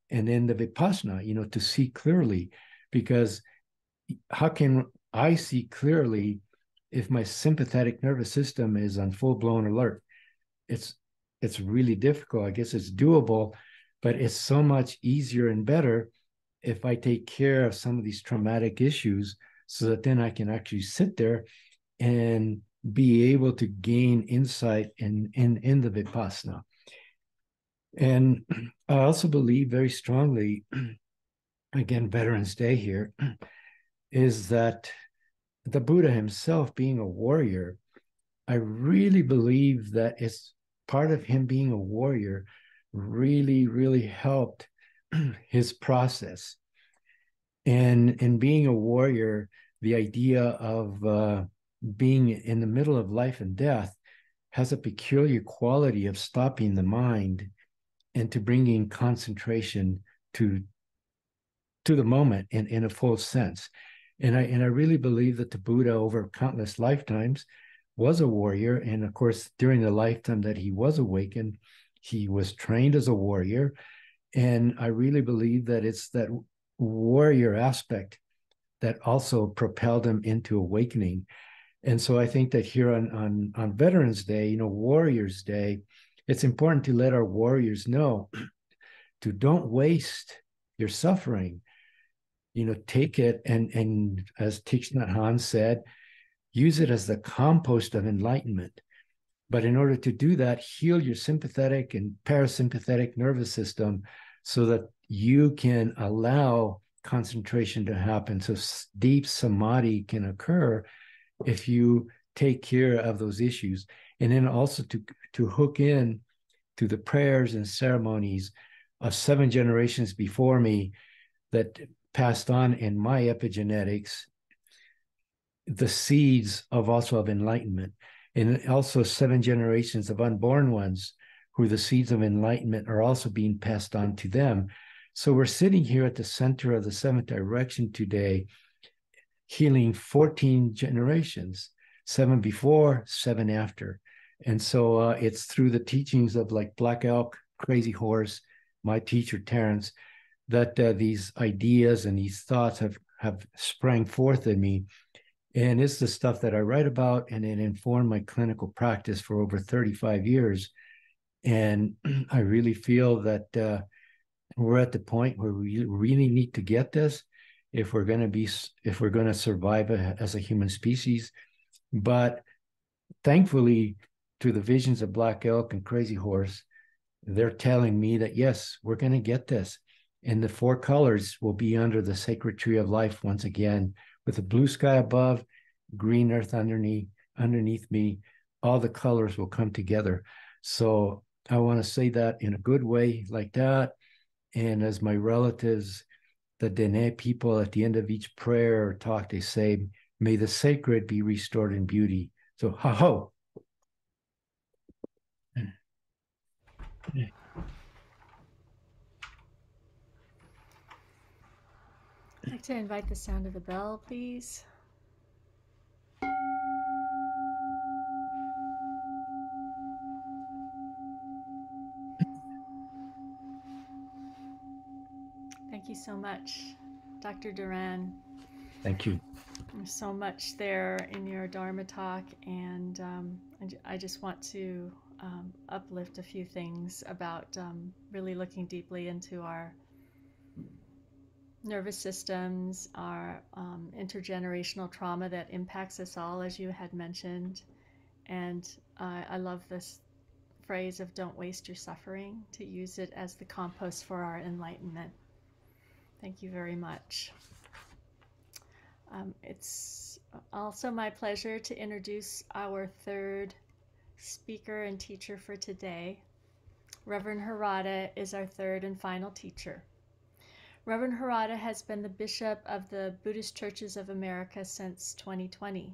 and then the vipassana, to see clearly. Because how can I see clearly if my sympathetic nervous system is on full-blown alert? It's really difficult. I guess it's doable, but it's so much easier and better if I take care of some of these traumatic issues, so that then I can actually sit there and be able to gain insight in the vipassana. And I also believe very strongly, again, Veterans Day here, is that the Buddha himself, being a warrior, I really believe that it's part of him being a warrior really, really helped his process. And in being a warrior, the idea of being in the middle of life and death has a peculiar quality of stopping the mind and to bringing concentration to the moment in a full sense. And I really believe that the Buddha, over countless lifetimes, was a warrior. And of course, during the lifetime that he was awakened, He was trained as a warrior. And I really believe that it's that warrior aspect that also propelled him into awakening. And so I think that here on Veterans Day, Warriors Day, it's important to let our warriors know to don't waste your suffering. Take it and as Thich Nhat Hanh said, use it as the compost of enlightenment. But in order to do that, heal your sympathetic and parasympathetic nervous system so that you can allow concentration to happen, so deep samadhi can occur if you take care of those issues. And then also to hook in to the prayers and ceremonies of 7 generations before me that passed on in my epigenetics the seeds of enlightenment, and also 7 generations of unborn ones who the seeds of enlightenment are also being passed on to them. So we're sitting here at the center of the 7th direction today, healing 14 generations, 7 before, 7 after. And so it's through the teachings of like Black Elk, Crazy Horse, my teacher Terrence, that these ideas and these thoughts have sprang forth in me. And it's the stuff that I write about, and it informed my clinical practice for over 35 years. And I really feel that we're at the point where we really need to get this if we're going to survive as a human species. But thankfully, through the visions of Black Elk and Crazy Horse, they're telling me that yes, we're going to get this. And the 4 colors will be under the sacred tree of life once again, with the blue sky above, green earth underneath me. All the colors will come together. So I want to say that in a good way like that. And as my relatives, the Dene people, at the end of each prayer or talk, they say, may the sacred be restored in beauty. So ha-ho. I'd like to invite the sound of the bell, please. Thank you so much, Dr. Duran. Thank you. There's so much there in your Dharma talk, and I just want to uplift a few things about really looking deeply into our nervous systems, our intergenerational trauma that impacts us all, as you had mentioned. And I love this phrase of don't waste your suffering, to use it as the compost for our enlightenment. Thank you very much. It's also my pleasure to introduce our 3rd speaker and teacher for today. Reverend Harada is our 3rd and final teacher. Reverend Harada has been the Bishop of the Buddhist Churches of America since 2020.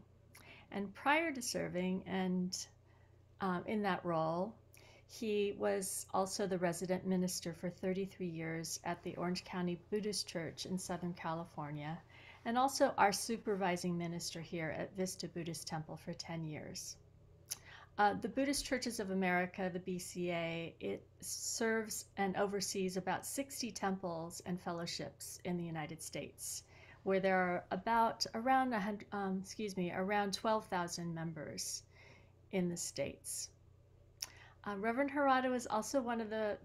And prior to serving in that role, he was also the resident minister for 33 years at the Orange County Buddhist Church in Southern California, and also our supervising minister here at Vista Buddhist Temple for 10 years. The Buddhist Churches of America, the BCA, it serves and oversees about 60 temples and fellowships in the United States, where there are around 12,000 members in the states. Reverend Harada was also one of the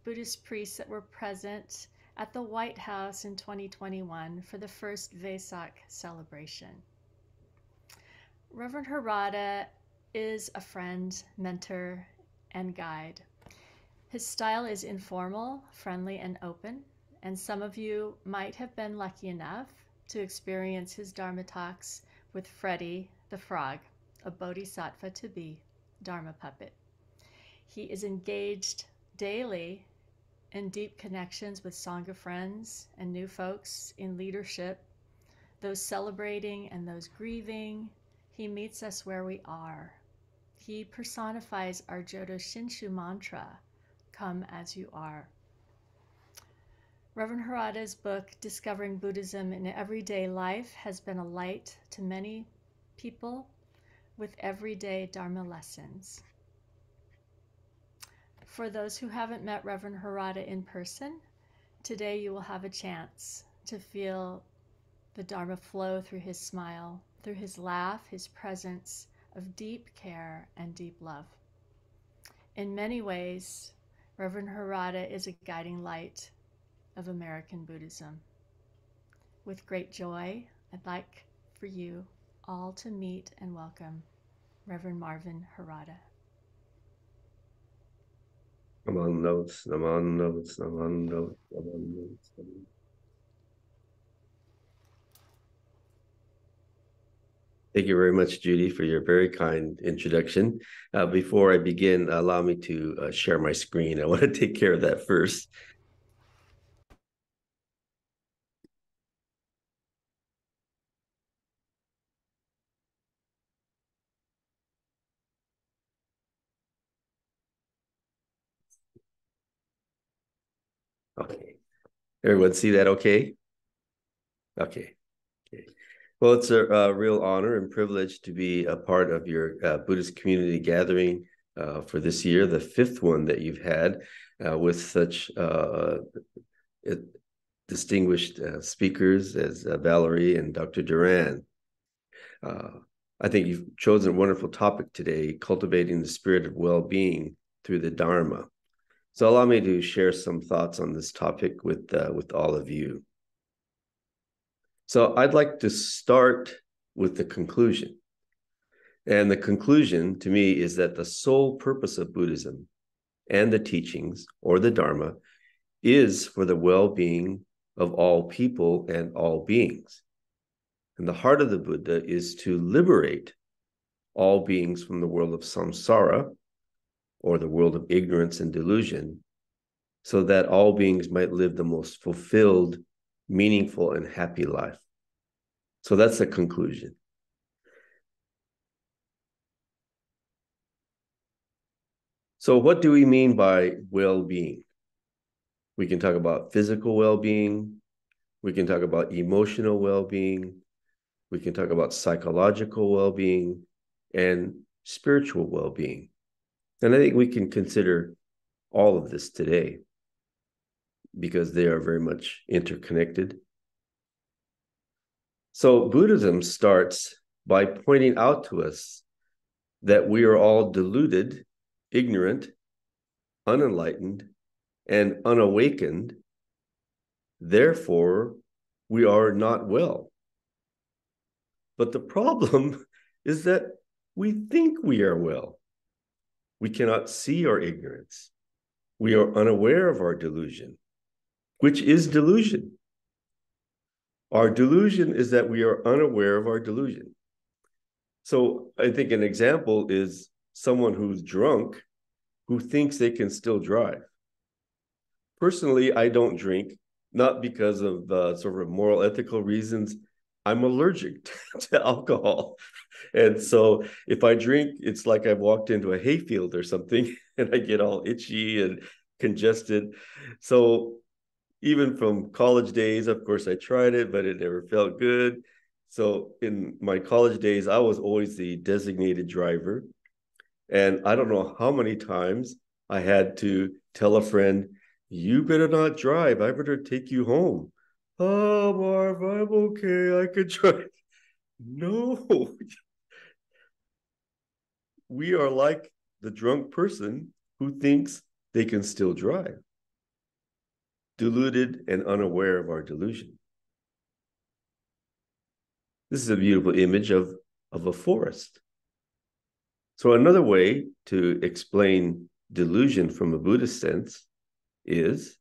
Buddhist priests that were present at the White House in 2021 for the first Vesak celebration. Reverend Harada is a friend, mentor, and guide. His style is informal, friendly, and open, and some of you might have been lucky enough to experience his Dharma talks with Freddie the Frog, a bodhisattva to be Dharma puppet. He is engaged daily in deep connections with Sangha friends and new folks in leadership, those celebrating and those grieving. He meets us where we are. He personifies our Jodo Shinshu mantra, come as you are. Reverend Harada's book, Discovering Buddhism in Everyday Life, has been a light to many people with everyday Dharma lessons. For those who haven't met Reverend Harada in person, today you will have a chance to feel the Dharma flow through his smile, through his laugh, his presence of deep care and deep love. In many ways, Reverend Harada is a guiding light of American Buddhism. With great joy, I'd like for you all to meet and welcome Reverend Marvin Harada. I'm on notes, I'm on notes, I'm on notes, I'm on notes. Thank you very much, Judy, for your very kind introduction. Before I begin, allow me to share my screen. I want to take care of that first. Okay. Everyone see that okay? Okay. Okay. Well, it's a real honor and privilege to be a part of your Buddhist Community Gathering for this year, the fifth one that you've had with such distinguished speakers as Valerie and Dr. Duran. I think you've chosen a wonderful topic today, cultivating the spirit of well-being through the Dharma. So allow me to share some thoughts on this topic with all of you. So I'd like to start with the conclusion. And the conclusion to me is that the sole purpose of Buddhism and the teachings or the Dharma is for the well-being of all people and all beings. And the heart of the Buddha is to liberate all beings from the world of samsara, or the world of ignorance and delusion, so that all beings might live the most fulfilled, meaningful, and happy life. So that's the conclusion. So what do we mean by well-being? We can talk about physical well-being. We can talk about emotional well-being. We can talk about psychological well-being and spiritual well-being. And I think we can consider all of this today because they are very much interconnected. So Buddhism starts by pointing out to us that we are all deluded, ignorant, unenlightened, and unawakened. Therefore, we are not well. But the problem is that we think we are well. We cannot see our ignorance. We are unaware of our delusion, which is delusion. Our delusion is that we are unaware of our delusion. So I think an example is someone who's drunk who thinks they can still drive. Personally, I don't drink, not because of sort of moral, ethical reasons. I'm allergic to alcohol. And so if I drink, it's like I've walked into a hayfield or something and I get all itchy and congested. So even from college days, of course, I tried it, but it never felt good. So in my college days, I was always the designated driver. And I don't know how many times I had to tell a friend, you better not drive. I better take you home. Oh, Marv, I'm okay. I could drive. No. We are like the drunk person who thinks they can still drive, deluded and unaware of our delusion. This is a beautiful image of a forest. So another way to explain delusion from a Buddhist sense is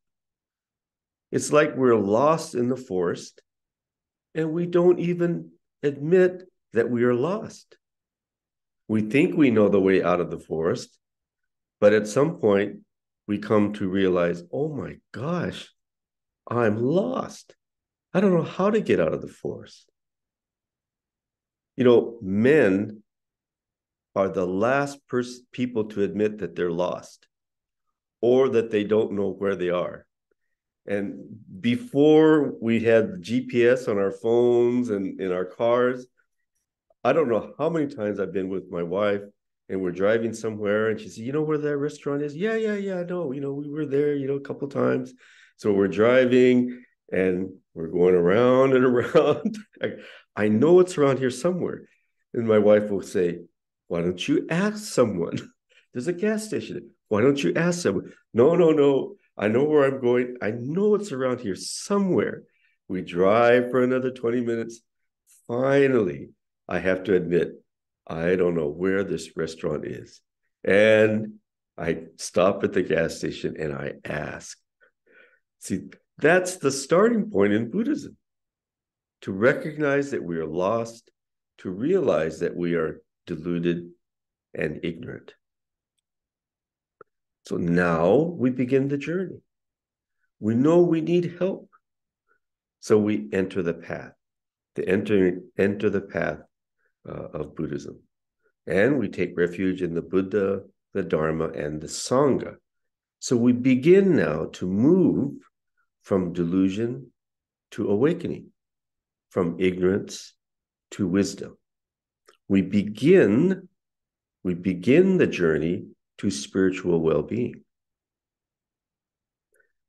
it's like we're lost in the forest and we don't even admit that we are lost. We think we know the way out of the forest, but at some point we come to realize, oh my gosh, I'm lost. I don't know how to get out of the forest. You know, men are the last people to admit that they're lost or that they don't know where they are. And before we had GPS on our phones and in our cars, I don't know how many times I've been with my wife and we're driving somewhere, and she said, you know where that restaurant is? Yeah, I know. We were there, a couple times. So we're driving and we're going around and around. I know it's around here somewhere. And my wife will say, why don't you ask someone? There's a gas station. Why don't you ask someone? No. I know where I'm going. I know it's around here somewhere. We drive for another 20 minutes. Finally, I have to admit, I don't know where this restaurant is. And I stop at the gas station and I ask. See, that's the starting point in Buddhism. To recognize that we are lost, to realize that we are deluded and ignorant. So now we begin the journey. We know we need help. So we enter the path, enter the path of Buddhism. And we take refuge in the Buddha, the Dharma, and the Sangha. So we begin now to move from delusion to awakening, from ignorance to wisdom. We begin the journey to spiritual well-being.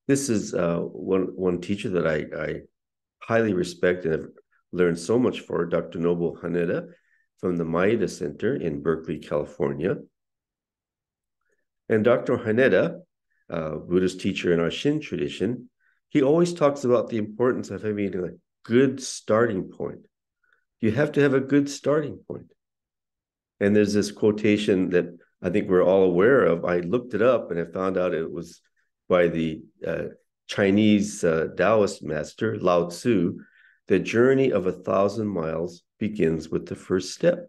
This is one teacher that I highly respect and have learned so much for, Dr. Nobuo Haneda from the Maeda Center in Berkeley, California. And Dr. Haneda, Buddhist teacher in our Shin tradition, he always talks about the importance of having a good starting point. You have to have a good starting point. And there's this quotation that I think we're all aware of. I looked it up and I found out it was by the Chinese Taoist master, Lao Tzu. The journey of 1,000 miles begins with the first step.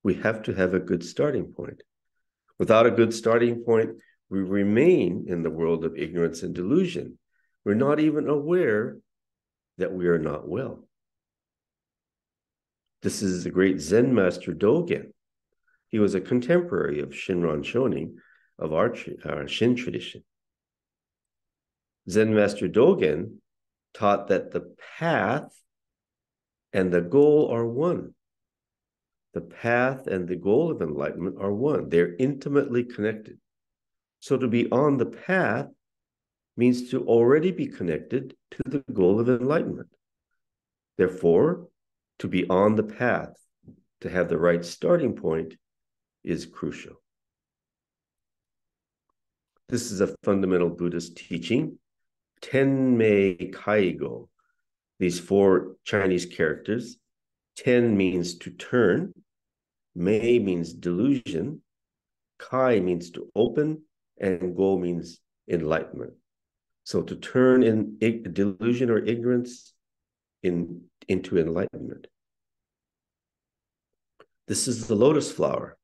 We have to have a good starting point. Without a good starting point, we remain in the world of ignorance and delusion. We're not even aware that we are not well. This is the great Zen master Dogen. He was a contemporary of Shinran Shonin of our Shin tradition. Zen master Dogen taught that the path and the goal are one. The path and the goal of enlightenment are one. They're intimately connected. So to be on the path means to already be connected to the goal of enlightenment. Therefore, to be on the path, to have the right starting point, is crucial. This is a fundamental Buddhist teaching, Tenmei Kaigo. These 4 Chinese characters. Ten means to turn, Mei means delusion, Kai means to open, and Go means enlightenment. So to turn in delusion or ignorance into enlightenment. This is the lotus flower,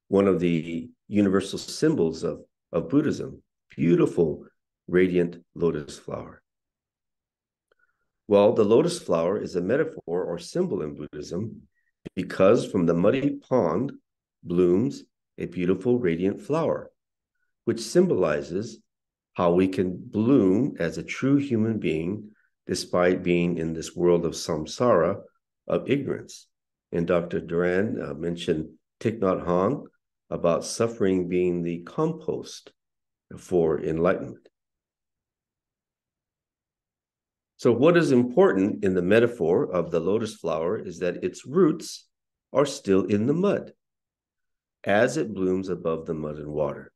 one of the universal symbols of Buddhism. Beautiful, radiant lotus flower. Well, the lotus flower is a metaphor or symbol in Buddhism because from the muddy pond blooms a beautiful, radiant flower, which symbolizes how we can bloom as a true human being despite being in this world of samsara, of ignorance. And Dr. Duran mentioned Thich Nhat Hanh about suffering being the compost for enlightenment. So what is important in the metaphor of the lotus flower is that its roots are still in the mud as it blooms above the mud and water.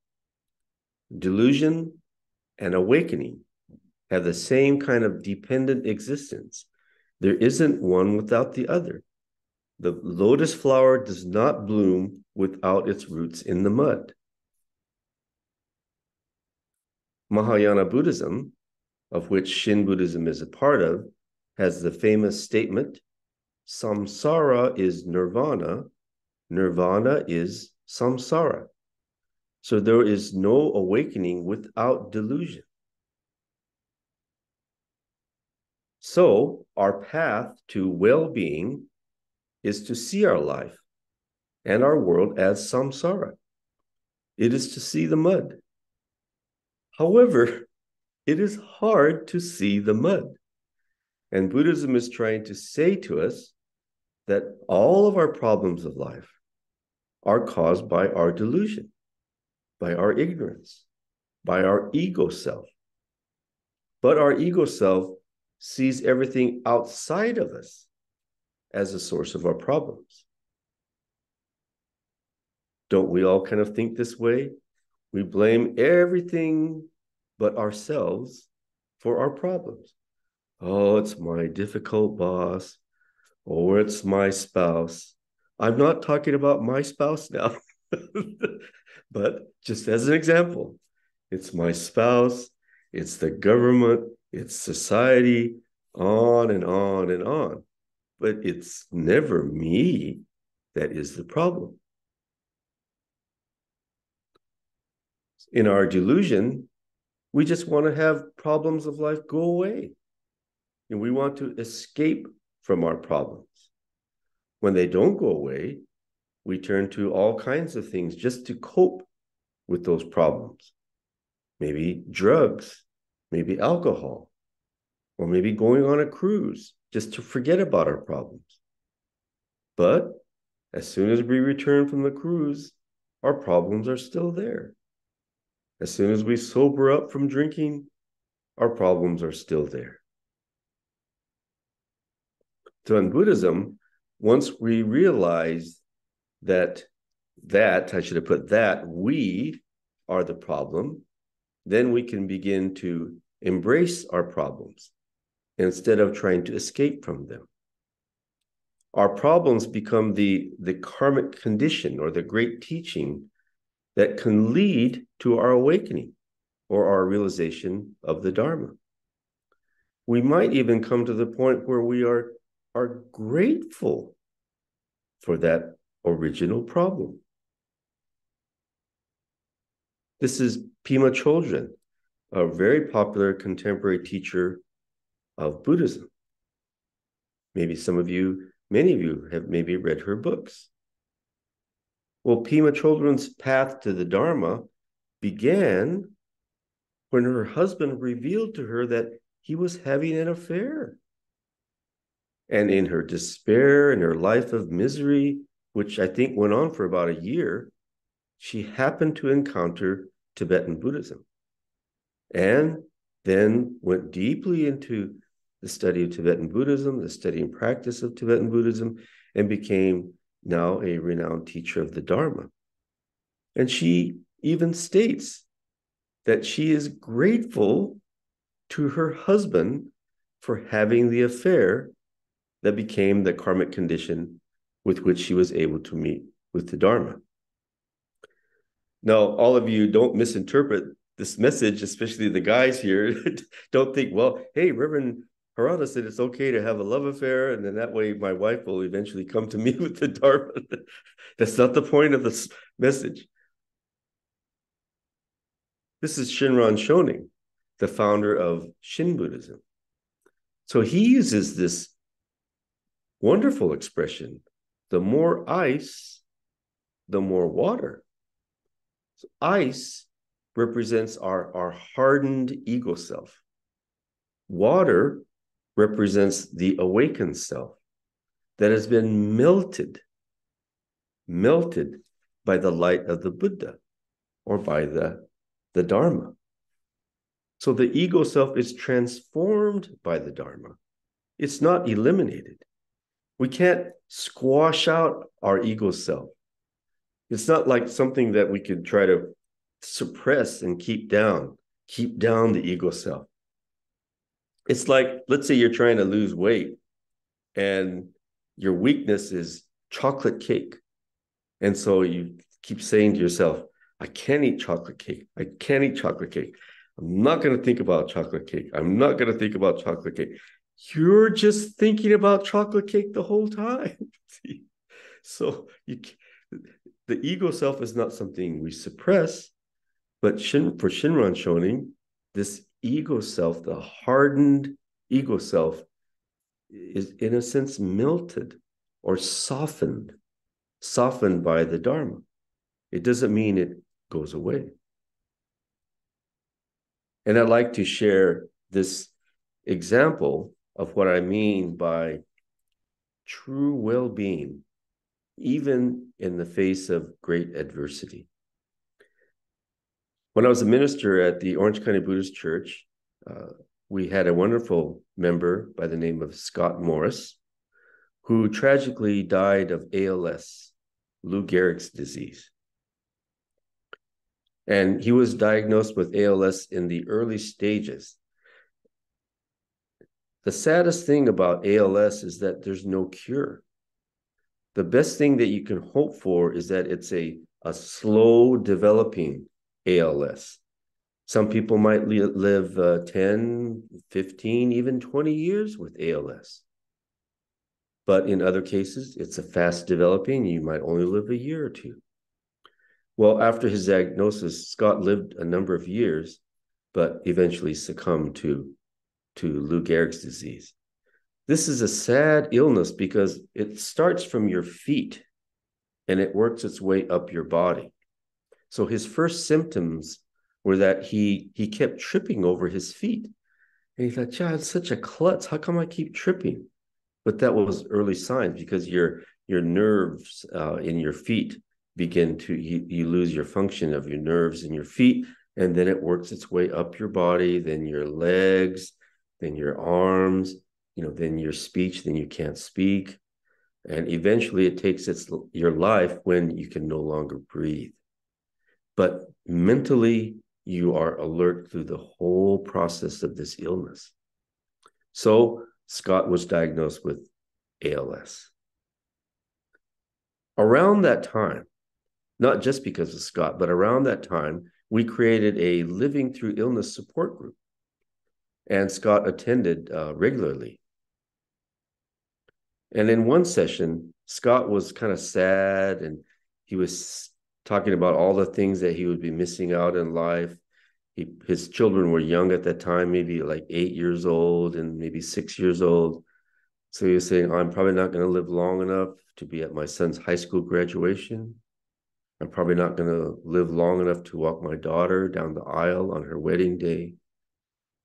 Delusion and awakening have the same kind of dependent existence. There isn't one without the other. The lotus flower does not bloom without its roots in the mud. Mahayana Buddhism, of which Shin Buddhism is a part of, has the famous statement, samsara is nirvana, nirvana is samsara. So there is no awakening without delusion. So our path to well-being is to see our life and our world as samsara. It is to see the mud. However, it is hard to see the mud. And Buddhism is trying to say to us that all of our problems of life are caused by our delusion, by our ignorance, by our ego self. But our ego self sees everything outside of us as a source of our problems. Don't we all kind of think this way? We blame everything but ourselves for our problems. Oh, it's my difficult boss, or it's my spouse. I'm not talking about my spouse now, but just as an example, it's my spouse, it's the government, it's society, on and on and on. But it's never me that is the problem. In our delusion, we just want to have problems of life go away. And we want to escape from our problems. When they don't go away, we turn to all kinds of things just to cope with those problems. Maybe drugs, maybe alcohol, or maybe going on a cruise just to forget about our problems. But as soon as we return from the cruise, our problems are still there. As soon as we sober up from drinking, our problems are still there. So in Buddhism, once we realize that I should have put that, we are the problem, then we can begin to embrace our problems instead of trying to escape from them. Our problems become the karmic condition or the great teaching that can lead to our awakening or our realization of the Dharma. We might even come to the point where we are grateful for that original problem. This is Pema Chodron, a very popular contemporary teacher of Buddhism. Maybe many of you have maybe read her books. Well, Pema Chodron's path to the Dharma began when her husband revealed to her that he was having an affair. And in her despair and her life of misery, which I think went on for about a year, she happened to encounter Tibetan Buddhism and then went deeply into the study of Tibetan Buddhism, the study and practice of Tibetan Buddhism, and became now a renowned teacher of the Dharma. And she even states that she is grateful to her husband for having the affair that became the karmic condition with which she was able to meet with the Dharma. Now, all of you don't misinterpret this message, especially the guys here. Don't think, well, hey, Reverend Harada said it's okay to have a love affair, and then that way my wife will eventually come to me with the Dharma. That's not the point of this message. This is Shinran Shonin, the founder of Shin Buddhism. So he uses this wonderful expression, the more ice, the more water. So ice represents our hardened ego self. Water represents the awakened self that has been melted by the light of the Buddha or by the Dharma. So the ego self is transformed by the Dharma. It's not eliminated. We can't squash out our ego self. It's not like something that we could try to suppress and keep down the ego self. It's like, let's say you're trying to lose weight and your weakness is chocolate cake. And so you keep saying to yourself, I can't eat chocolate cake. I can't eat chocolate cake. I'm not going to think about chocolate cake. I'm not going to think about chocolate cake. You're just thinking about chocolate cake the whole time. So the ego self is not something we suppress, but for Shinran Shonin, this ego self, the hardened ego self, is in a sense melted or softened by the Dharma. It doesn't mean it goes away. And I'd like to share this example of what I mean by true well-being even in the face of great adversity. When I was a minister at the Orange County Buddhist Church, we had a wonderful member by the name of Scott Morris, who tragically died of ALS, Lou Gehrig's disease. And he was diagnosed with ALS in the early stages. The saddest thing about ALS is that there's no cure. The best thing that you can hope for is that it's a slow developing ALS. Some people might live 10, 15, even 20 years with ALS. But in other cases, it's a fast developing, you might only live a year or two. Well, after his diagnosis, Scott lived a number of years, but eventually succumbed to Lou Gehrig's disease. This is a sad illness because it starts from your feet and it works its way up your body. So his first symptoms were that he kept tripping over his feet. And he thought, yeah, it's such a klutz. How come I keep tripping? But that was early signs because your nerves in your feet begin to, you lose your function of your nerves in your feet, and then it works its way up your body, then your legs, then your arms, then your speech, then you can't speak. And eventually it takes your life when you can no longer breathe. But mentally, you are alert through the whole process of this illness. So Scott was diagnosed with ALS. Around that time, not just because of Scott, but around that time, we created a Living Through Illness support group. And Scott attended regularly. And in one session, Scott was kind of sad, and he was talking about all the things that he would be missing out in life. His children were young at that time, maybe like 8 years old and maybe 6 years old. So he was saying, I'm probably not going to live long enough to be at my son's high school graduation. I'm probably not going to live long enough to walk my daughter down the aisle on her wedding day.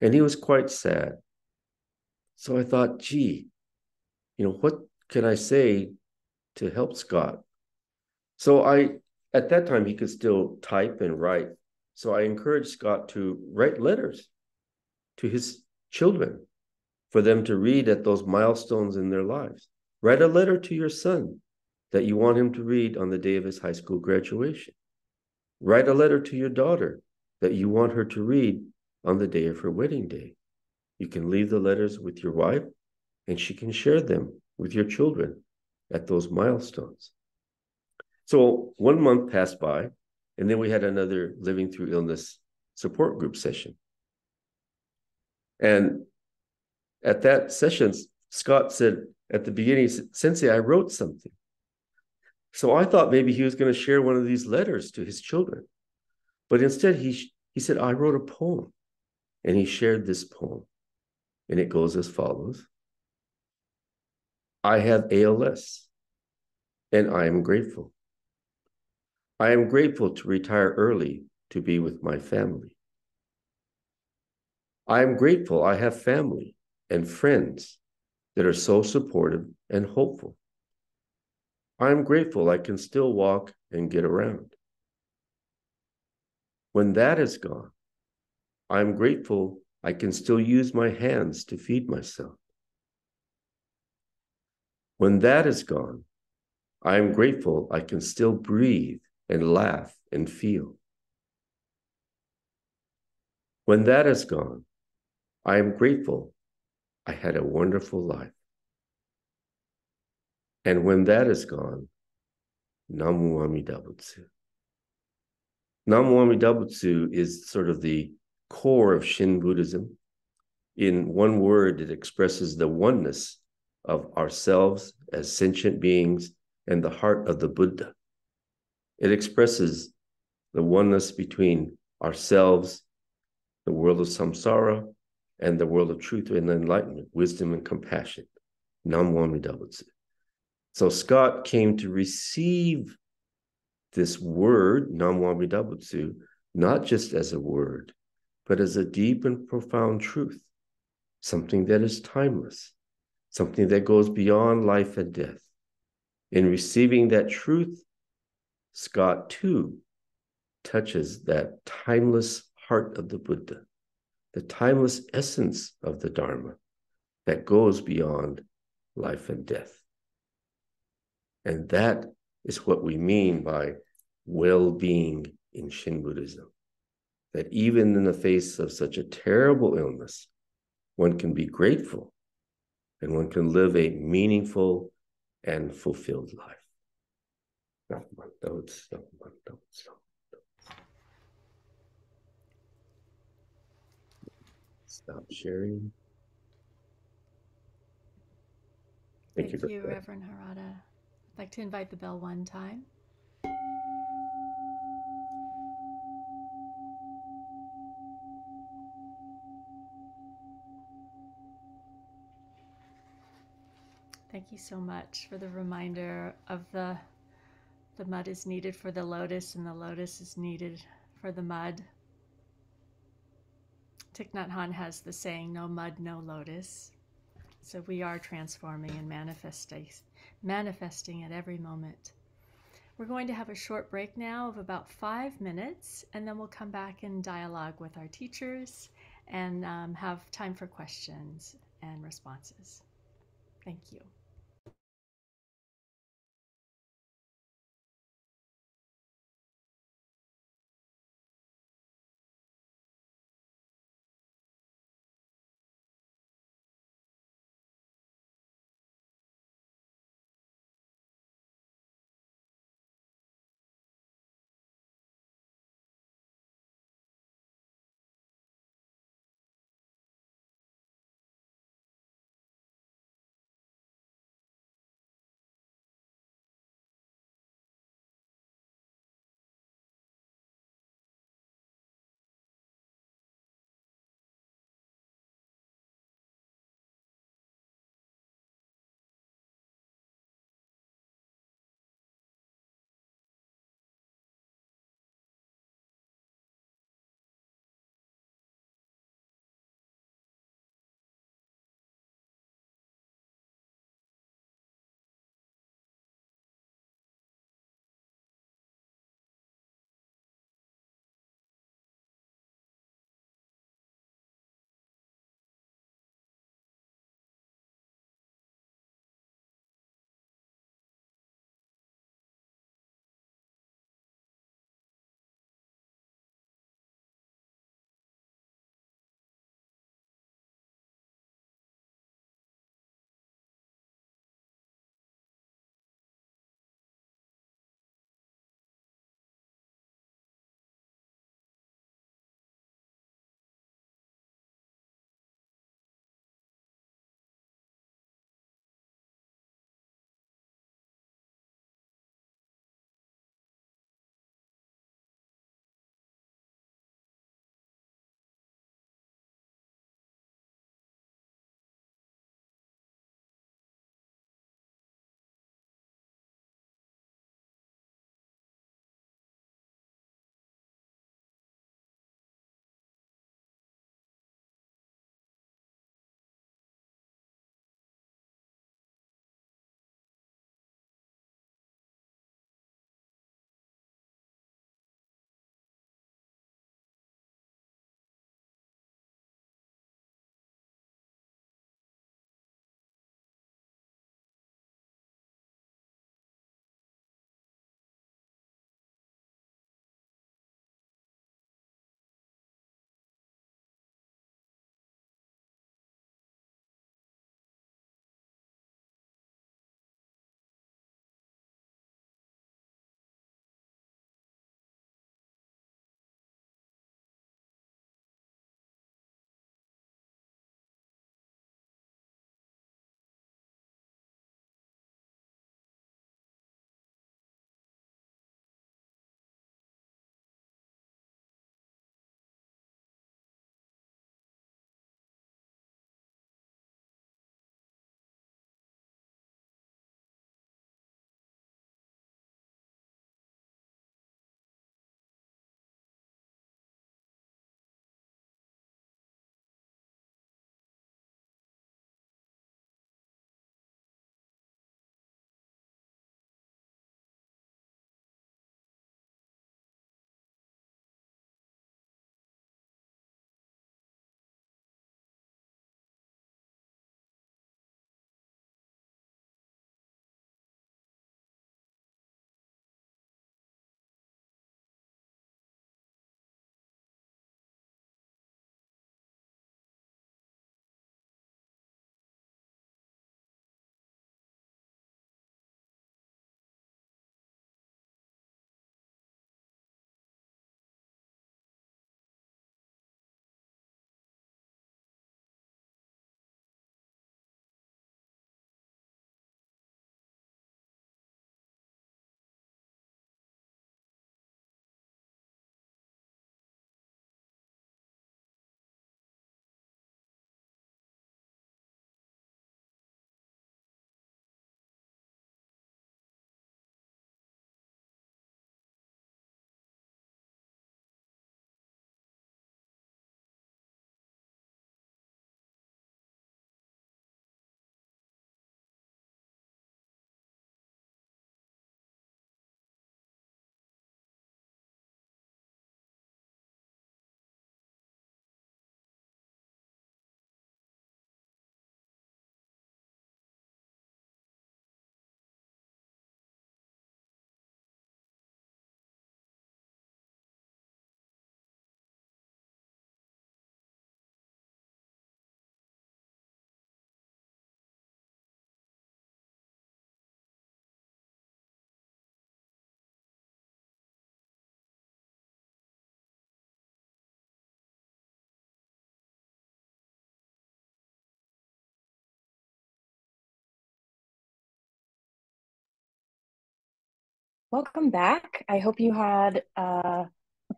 And he was quite sad. So I thought, gee, what can I say to help Scott? So at that time, he could still type and write. So I encouraged Scott to write letters to his children for them to read at those milestones in their lives. Write a letter to your son that you want him to read on the day of his high school graduation. Write a letter to your daughter that you want her to read on the day of her wedding day. You can leave the letters with your wife, and she can share them with your children at those milestones. So 1 month passed by, and then we had another Living Through Illness support group session. And at that session, Scott said at the beginning, he said, Sensei, I wrote something. So I thought maybe he was going to share one of these letters to his children. But instead, he said, I wrote a poem. And he shared this poem. And it goes as follows. I have ALS, and I am grateful. I am grateful to retire early to be with my family. I am grateful I have family and friends that are so supportive and hopeful. I am grateful I can still walk and get around. When that is gone, I am grateful I can still use my hands to feed myself. When that is gone, I am grateful I can still breathe and laugh and feel. When that is gone, I am grateful I had a wonderful life. And when that is gone, Namu Amida Butsu. Namu Amida Butsu is sort of the core of Shin Buddhism. In one word, it expresses the oneness of ourselves as sentient beings and the heart of the Buddha. It expresses the oneness between ourselves, the world of samsara, and the world of truth and enlightenment, wisdom and compassion. Namu Amida Butsu. So Scott came to receive this word, Namu Amida Butsu, not just as a word, but as a deep and profound truth, something that is timeless, something that goes beyond life and death. In receiving that truth, Scott too touches that timeless heart of the Buddha, the timeless essence of the Dharma that goes beyond life and death. And that is what we mean by well-being in Shin Buddhism. That even in the face of such a terrible illness, one can be grateful and one can live a meaningful and fulfilled life. Stop sharing. Thank you, Reverend Harada. I'd like to invite the bell one time. Thank you so much for the reminder of the mud is needed for the lotus and the lotus is needed for the mud. Thich Nhat Hanh has the saying, no mud, no lotus. So we are transforming and manifesting at every moment. We're going to have a short break now of about 5 minutes, and then we'll come back and dialogue with our teachers and have time for questions and responses. Thank you. welcome back. I hope you had a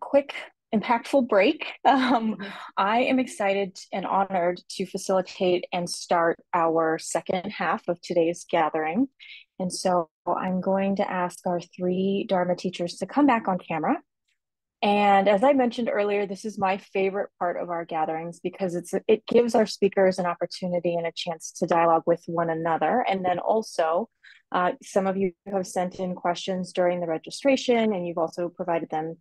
quick, impactful break. I am excited and honored to facilitate and start our second half of today's gathering. And so I'm going to ask our three Dharma teachers to come back on camera. And as I mentioned earlier, this is my favorite part of our gatherings because it gives our speakers an opportunity and a chance to dialogue with one another. And then also, some of you have sent in questions during the registration, and you've also provided them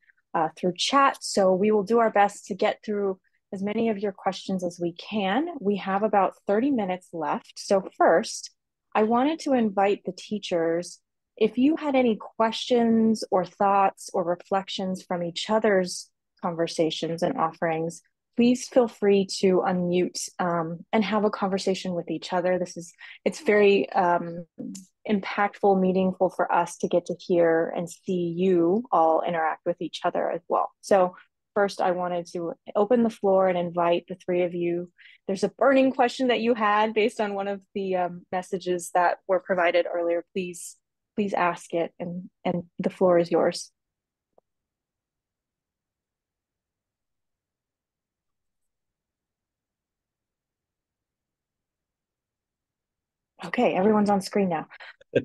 through chat. So we will do our best to get through as many of your questions as we can. We have about 30 minutes left. So first, I wanted to invite the teachers, if you had any questions or thoughts or reflections from each other's conversations and offerings, please feel free to unmute and have a conversation with each other. It's very impactful, meaningful for us to get to hear and see you all interact with each other as well. So first, I wanted to open the floor and invite the three of you. There's a burning question that you had based on one of the messages that were provided earlier. Please ask it, and the floor is yours. Okay, everyone's on screen now.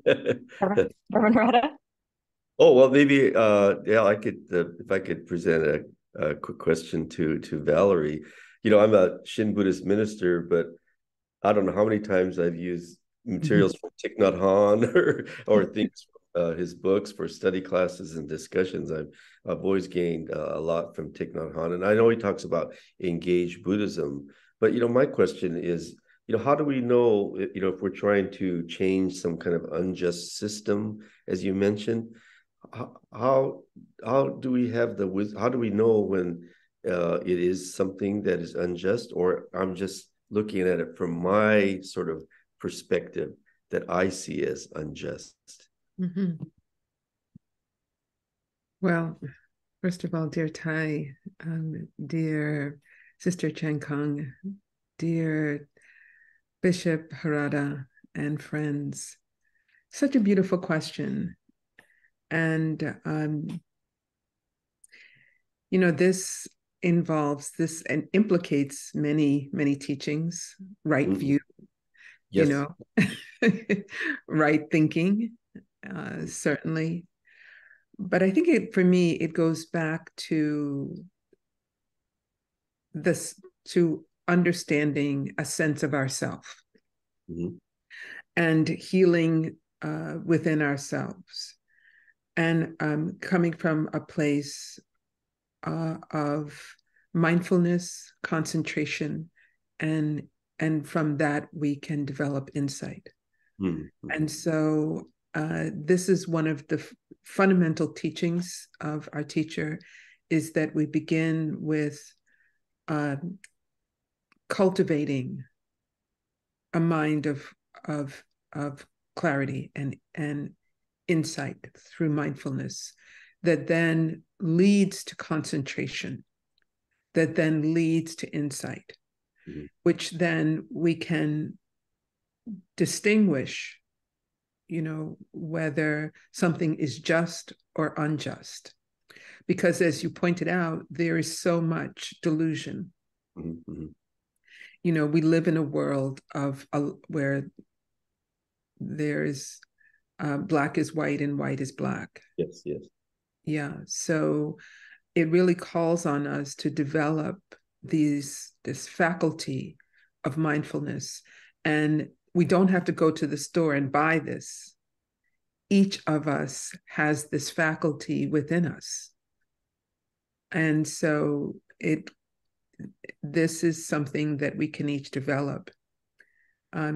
Reverend Harada? Oh, well, maybe, yeah, I could, if I could present a quick question to Valerie. You know, I'm a Shin Buddhist minister, but I don't know how many times I've used materials from Thich Nhat Hanh or things from his books for study classes and discussions. I've always gained a lot from Thich Nhat Hanh, and I know he talks about engaged Buddhism. But my question is, how do we know, if we're trying to change some kind of unjust system, as you mentioned, how do we have the wisdom? How do we know when it is something that is unjust, or I'm just looking at it from my sort of perspective that I see as unjust? Mm-hmm. Well, first of all, dear Tai, dear Sister Chen Kong, dear Bishop Harada, and friends, such a beautiful question. And, this involves this and implicates many, many teachings, right view, Yes. right thinking, certainly. But I think for me, it goes back to to understanding a sense of ourself and healing within ourselves, and coming from a place of mindfulness, concentration, and from that we can develop insight. And so this is one of the fundamental teachings of our teacher, is that we begin with cultivating a mind of clarity and insight through mindfulness, that then leads to concentration, that then leads to insight, which then we can distinguish, whether something is just or unjust. Because as you pointed out, there is so much delusion. We live in a world where there's black is white and white is black. Yes. Yeah. So it really calls on us to develop this faculty of mindfulness. And we don't have to go to the store and buy this. Each of us has this faculty within us. And so this is something that we can each develop.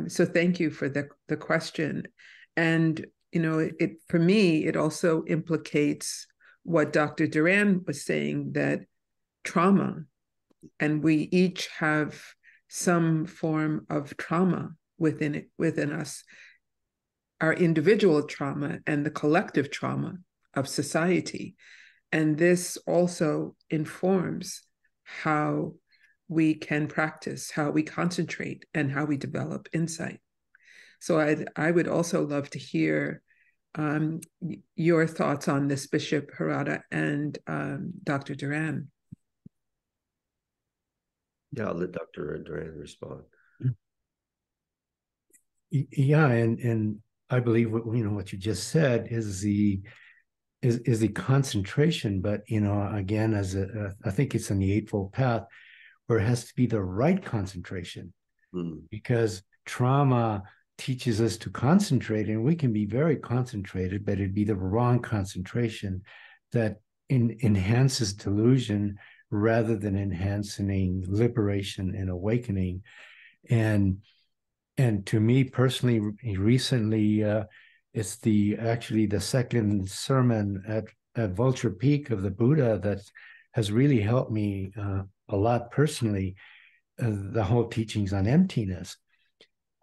So thank you for the question. And, for me, it also implicates what Dr. Duran was saying, that trauma, and we each have some form of trauma within us, our individual trauma and the collective trauma of society. And this also informs how we can practice, how we concentrate, and how we develop insight. So I would also love to hear your thoughts on this, Bishop Harada and Dr. Duran. Yeah, I'll let Dr. Duran respond. Yeah, and I believe what you just said is the concentration, but again, I think it's in the Eightfold Path where it has to be the right concentration, because trauma teaches us to concentrate, and we can be very concentrated, but it'd be the wrong concentration that enhances delusion rather than enhancing liberation and awakening. And to me personally, recently, it's actually the second sermon at Vulture Peak of the Buddha that has really helped me a lot personally. The whole teachings on emptiness,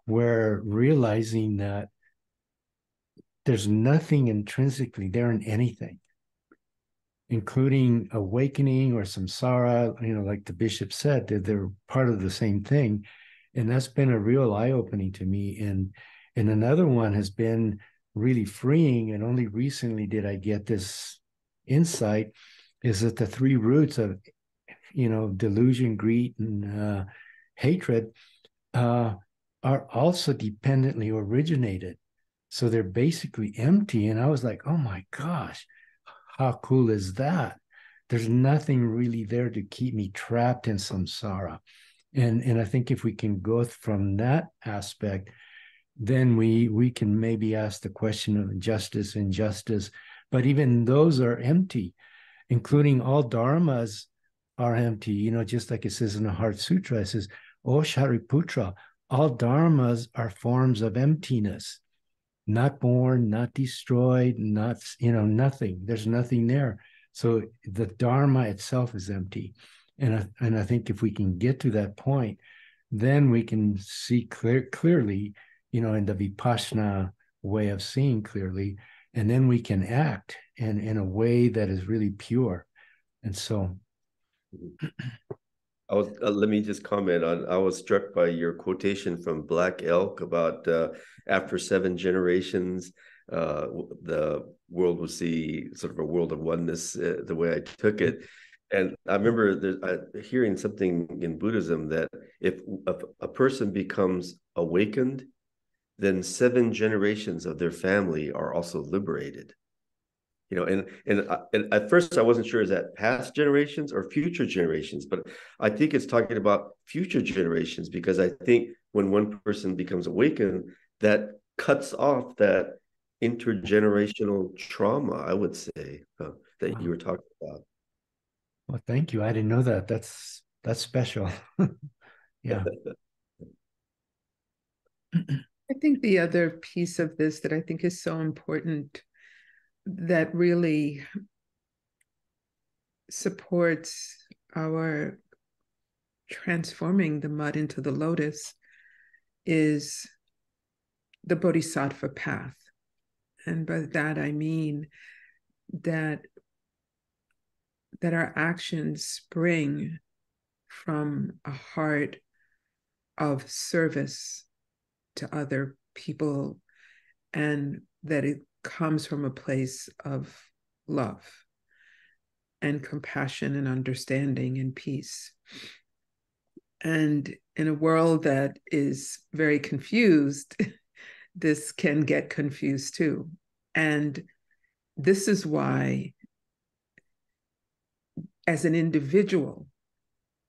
where realizing that there's nothing intrinsically there in anything, including awakening or samsara, like the bishop said, that they're part of the same thing. And that's been a real eye-opening to me. And another one has been really freeing, and only recently did I get this insight, is that the three roots of, delusion, greed, and hatred are also dependently originated. So they're basically empty. And I was like, oh my gosh, how cool is that? There's nothing really there to keep me trapped in samsara. And I think if we can go from that aspect, then we can maybe ask the question of justice and injustice. But even those are empty, including all dharmas are empty. Just like it says in the Heart Sutra, it says, "O Shariputra, all dharmas are forms of emptiness, not born, not destroyed, not, nothing. There's nothing there." So the dharma itself is empty. And I think if we can get to that point, then we can see clearly, in the Vipassana way of seeing clearly, and then we can act in a way that is really pure. And so let me just comment on, I was struck by your quotation from Black Elk about after 7 generations, the world will see sort of a world of oneness, the way I took it. And I remember hearing something in Buddhism that if a person becomes awakened, then 7 generations of their family are also liberated. And at first I wasn't sure, is that past generations or future generations? But I think it's talking about future generations, because I think when one person becomes awakened, that cuts off that intergenerational trauma, I would say, that you were talking about. Well, thank you. I didn't know that. That's special. Yeah. I think the other piece of this that I think is so important, that really supports our transforming the mud into the lotus, is the Bodhisattva path. And by that I mean that our actions spring from a heart of service to other people, and that it comes from a place of love and compassion and understanding and peace. And in a world that is very confused, this can get confused too. And this is why, as an individual,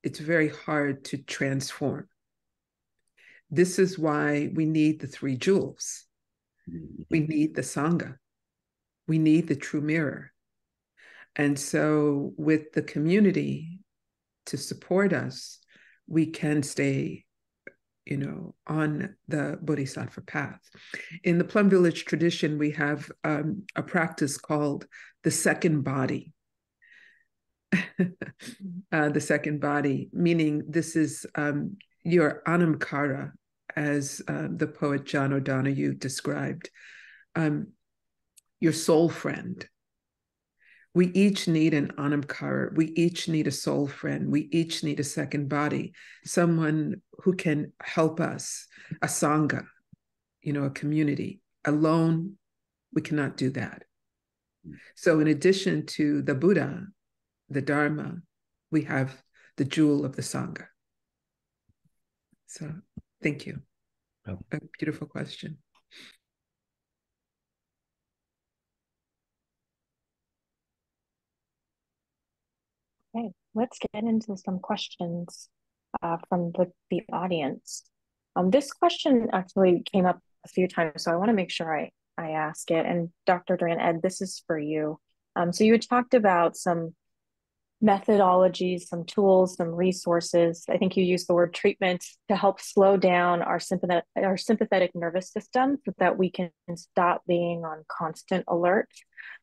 it's very hard to transform. This is why we need the 3 jewels. We need the Sangha. We need the true mirror. And so with the community to support us, we can stay, on the Bodhisattva path. In the Plum Village tradition, we have a practice called the second body. The second body, meaning this is your anamkara, as the poet John O'Donoghue described, your soul friend. We each need an anamkara. We each need a soul friend. We each need a second body, someone who can help us, a sangha, a community. Alone, We cannot do that. So in addition to the Buddha, the Dharma, we have the jewel of the Sangha. So thank you. Oh. A beautiful question. Okay, let's get into some questions from the audience. This question actually came up a few times, so I want to make sure I ask it. And Dr. Duran, Ed, this is for you. So you had talked about some methodologies, some tools, some resources. I think you used the word treatment to help slow down our sympathetic nervous system so that we can stop being on constant alert.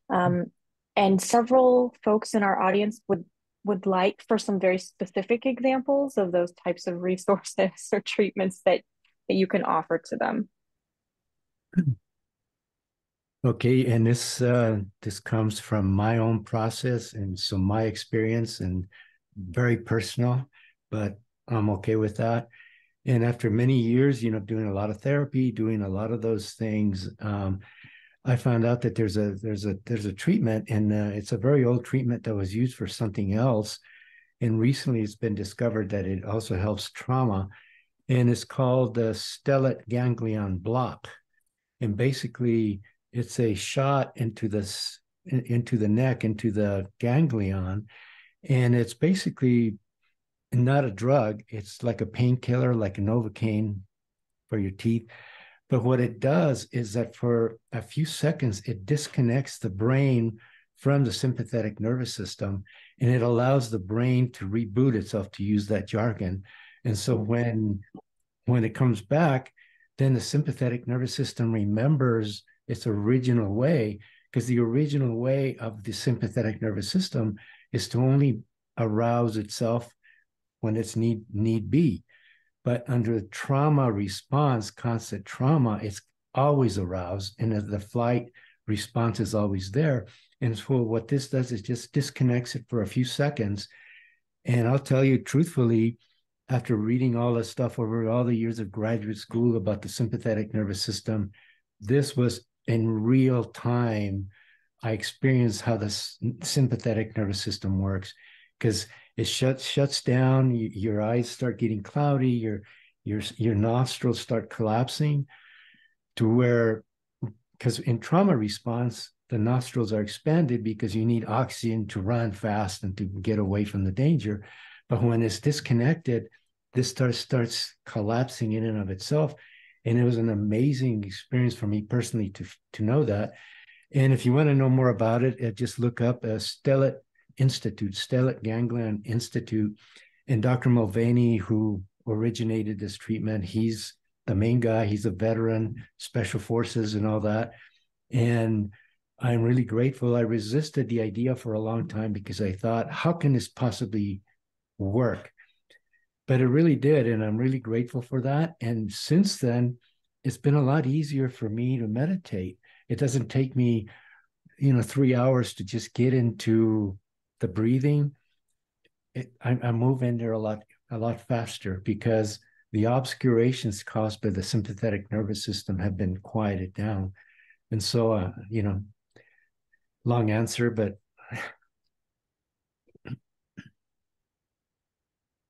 And several folks in our audience would like for some very specific examples of those types of resources or treatments that you can offer to them. Okay, and this comes from my own process and so my experience and very personal, but I'm okay with that. And after many years, doing a lot of therapy, doing a lot of those things, I found out that there's a treatment, and it's a very old treatment that was used for something else. And recently, it's been discovered that it also helps trauma, and it's called the stellate ganglion block. And basically, it's a shot into the neck, into the ganglion, and it's basically not a drug. It's like a painkiller, like a Novocaine for your teeth. But what it does is that for a few seconds, it disconnects the brain from the sympathetic nervous system, and it allows the brain to reboot itself, to use that jargon. And so when it comes back, then the sympathetic nervous system remembers its original way, because the original way of the sympathetic nervous system is to only arouse itself when it's need be. But under trauma response, constant trauma, it's always aroused, and the flight response is always there. And so what this does is just disconnects it for a few seconds. And I'll tell you truthfully, after reading all this stuff over all the years of graduate school about the sympathetic nervous system, this was in real time. I experienced how the sympathetic nervous system works, because it shuts down. Your eyes start getting cloudy. Your nostrils start collapsing, to where, because in trauma response, the nostrils are expanded because you need oxygen to run fast and to get away from the danger. But when it's disconnected, this starts collapsing in and of itself. And it was an amazing experience for me personally to know that. And if you want to know more about it, just look up Stellate Institute, Stellate Ganglion Institute. And Dr. Mulvaney, who originated this treatment, he's the main guy. He's a veteran, special forces and all that. And I'm really grateful. I resisted the idea for a long time because I thought, how can this possibly work? But it really did. And I'm really grateful for that. And since then, it's been a lot easier for me to meditate. It doesn't take me, 3 hours to just get into the breathing. I move in there a lot faster, because the obscurations caused by the sympathetic nervous system have been quieted down. And so, long answer, but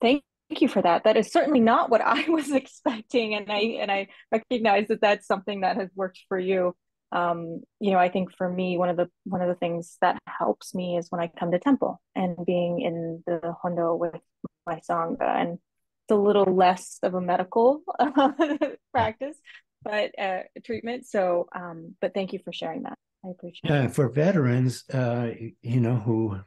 Thank you for that. That is certainly not what I was expecting, and I recognize that that's something that has worked for you. I think for me, one of the things that helps me is when I come to temple and being in the hondo with my sangha, and it's a little less of a medical practice, but treatment. So, but thank you for sharing that. I appreciate it. for veterans, who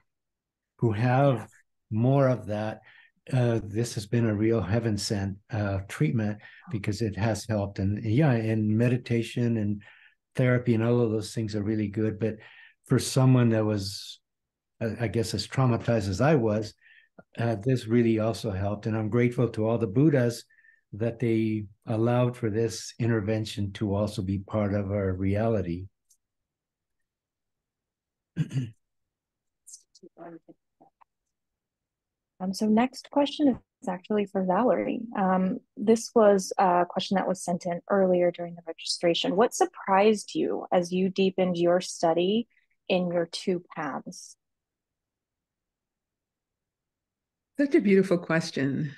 have more of that, this has been a real heaven sent treatment, because it has helped. And meditation and therapy and all of those things are really good. But for someone that was, I guess, as traumatized as I was, this really also helped. And I'm grateful to all the Buddhas that they allowed for this intervention to also be part of our reality. So next question is actually for Valerie. This was a question that was sent in earlier during the registration. What surprised you as you deepened your study in your two paths? Such a beautiful question.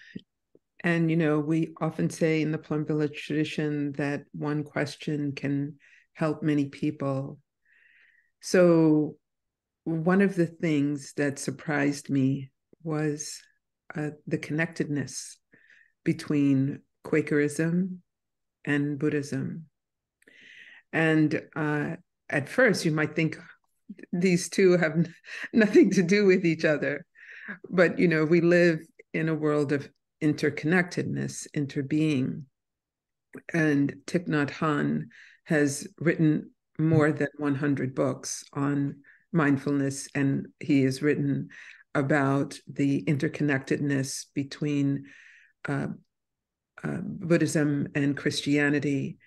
And, we often say in the Plum Village tradition that one question can help many people. So one of the things that surprised me was the connectedness between Quakerism and Buddhism. And at first, you might think these two have nothing to do with each other. But, we live in a world of interconnectedness, interbeing. And Thich Nhat Hanh has written more than 100 books on mindfulness, and he has written about the interconnectedness between Buddhism and Christianity.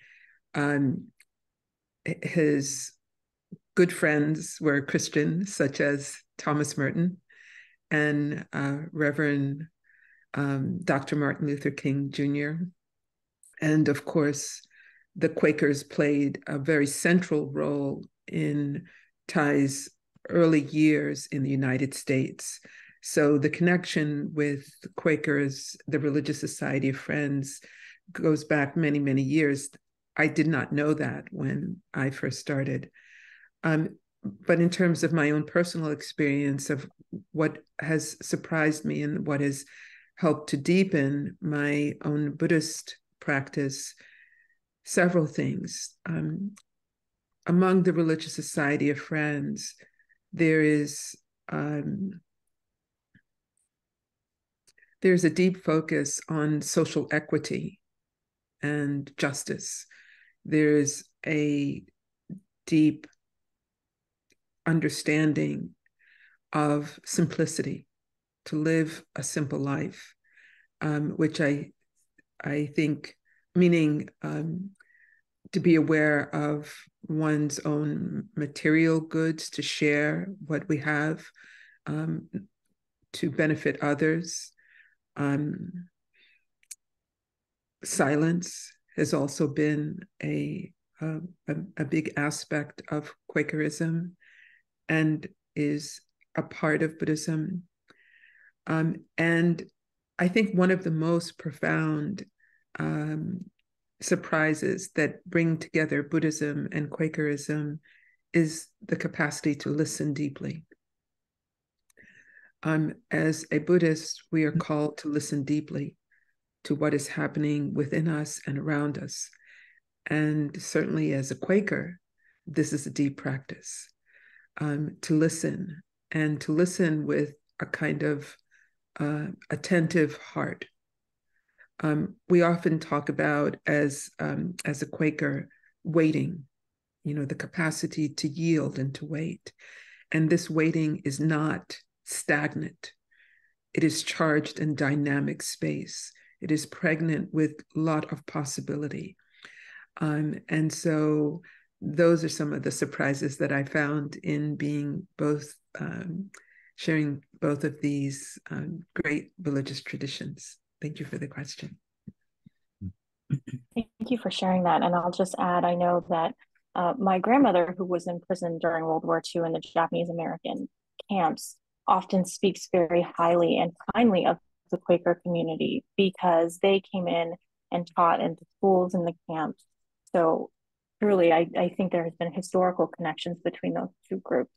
His good friends were Christian, such as Thomas Merton and Reverend Dr. Martin Luther King Jr. And of course, the Quakers played a very central role in Thay's early years in the United States. So the connection with the Quakers, the Religious Society of Friends, goes back many, many years. I did not know that when I first started. But in terms of my own personal experience of what has surprised me and what has helped to deepen my own Buddhist practice, several things. Among the Religious Society of Friends, there's a deep focus on social equity and justice. There's a deep understanding of simplicity, to live a simple life, which I think, meaning to be aware of one's own material goods, to share what we have, to benefit others. Silence has also been a big aspect of Quakerism and is a part of Buddhism. And I think one of the most profound surprises that bring together Buddhism and Quakerism is the capacity to listen deeply. As a Buddhist, we are called to listen deeply to what is happening within us and around us. And certainly as a Quaker, this is a deep practice, to listen, and to listen with a kind of attentive heart. We often talk about, as a Quaker, waiting, the capacity to yield and to wait. And this waiting is not stagnant. It is charged in dynamic space. It is pregnant with a lot of possibility. And so those are some of the surprises that I found in being both, sharing both of these great religious traditions. Thank you for the question. Thank you for sharing that. And I'll just add, I know that my grandmother, who was in prison during World War II in the Japanese American camps, often speaks very highly and kindly of the Quaker community because they came in and taught in the schools in the camps. So truly, I think there has been historical connections between those two groups.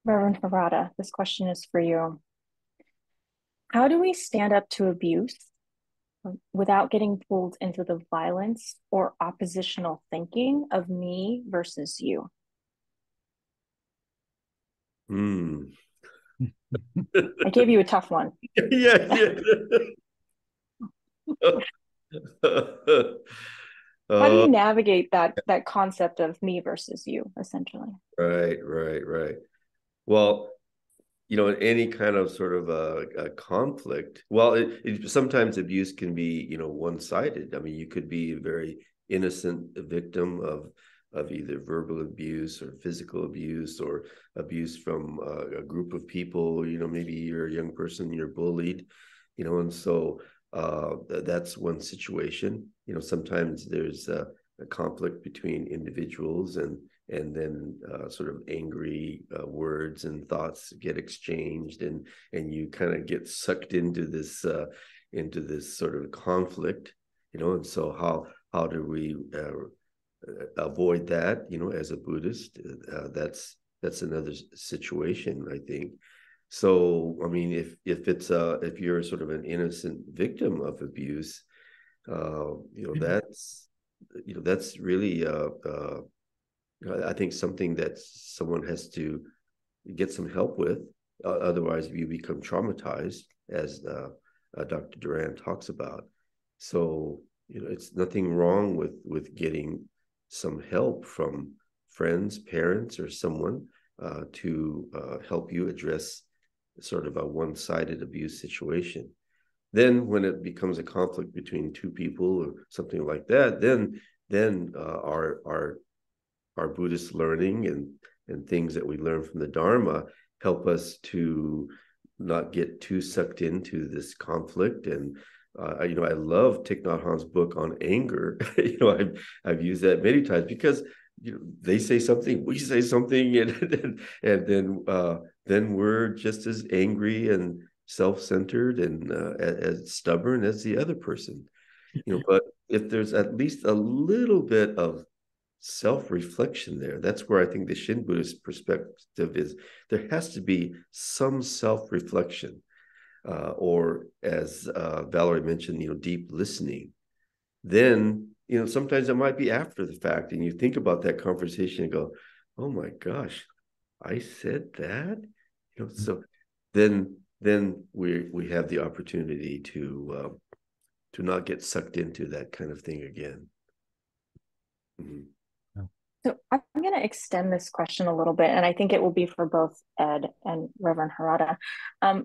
Reverend Harada, this question is for you. How do we stand up to abuse without getting pulled into the violence or oppositional thinking of me versus you? I gave you a tough one. Yeah. How do you navigate that concept of me versus you, essentially? Right. Well, in any kind of sort of a conflict, well, sometimes abuse can be, one-sided. I mean, you could be a very innocent victim of either verbal abuse or physical abuse or abuse from a group of people. Maybe you're a young person, you're bullied, and so that's one situation. Sometimes there's a conflict between individuals, and then sort of angry words and thoughts get exchanged, and you kind of get sucked into this sort of conflict, and so how do we avoid that, as a Buddhist? That's another situation, I think. So, I mean, if you're sort of an innocent victim of abuse, that's really I think something that someone has to get some help with. Otherwise, you become traumatized, as Dr. Duran talks about. So, it's nothing wrong with getting some help from friends, parents, or someone to help you address sort of a one-sided abuse situation. Then when it becomes a conflict between two people or something like that, then our Buddhist learning and things that we learn from the Dharma help us to not get too sucked into this conflict. And I love Thich Nhat Hanh's book on anger. I've used that many times because they say something, we say something, and then we're just as angry and self-centered and as stubborn as the other person. But if there's at least a little bit of self-reflection there, that's where I think the Shin Buddhist perspective is. There has to be some self-reflection, or as Valerie mentioned, deep listening. Then sometimes it might be after the fact, and you think about that conversation and go, oh my gosh, I said that. So then we have the opportunity to not get sucked into that kind of thing again. Mm-hmm. So I'm going to extend this question a little bit, and I think it will be for both Ed and Reverend Harada. How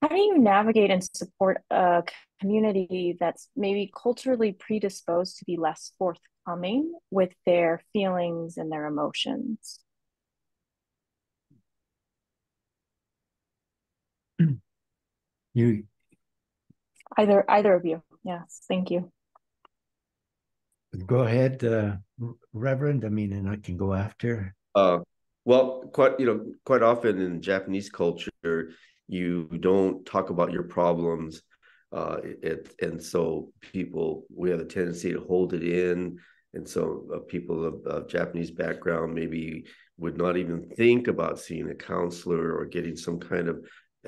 do you navigate and support a community that's maybe culturally predisposed to be less forthcoming with their feelings and their emotions? You Either of you. Yes, thank you. go ahead, Reverend. I mean, and I can go after. Well, quite often in Japanese culture, you don't talk about your problems, and so we have a tendency to hold it in, and so people of Japanese background maybe would not even think about seeing a counselor or getting some kind of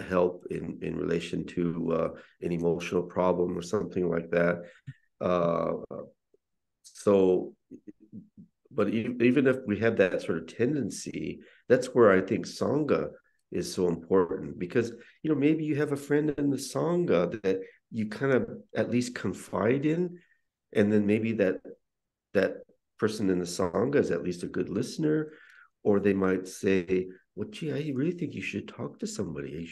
help in relation to an emotional problem or something like that. So, but even if we have that sort of tendency, that's where I think Sangha is so important, because maybe you have a friend in the Sangha that you kind of at least confide in, and then maybe that person in the Sangha is at least a good listener, or they might say, well, gee, I really think you should talk to somebody.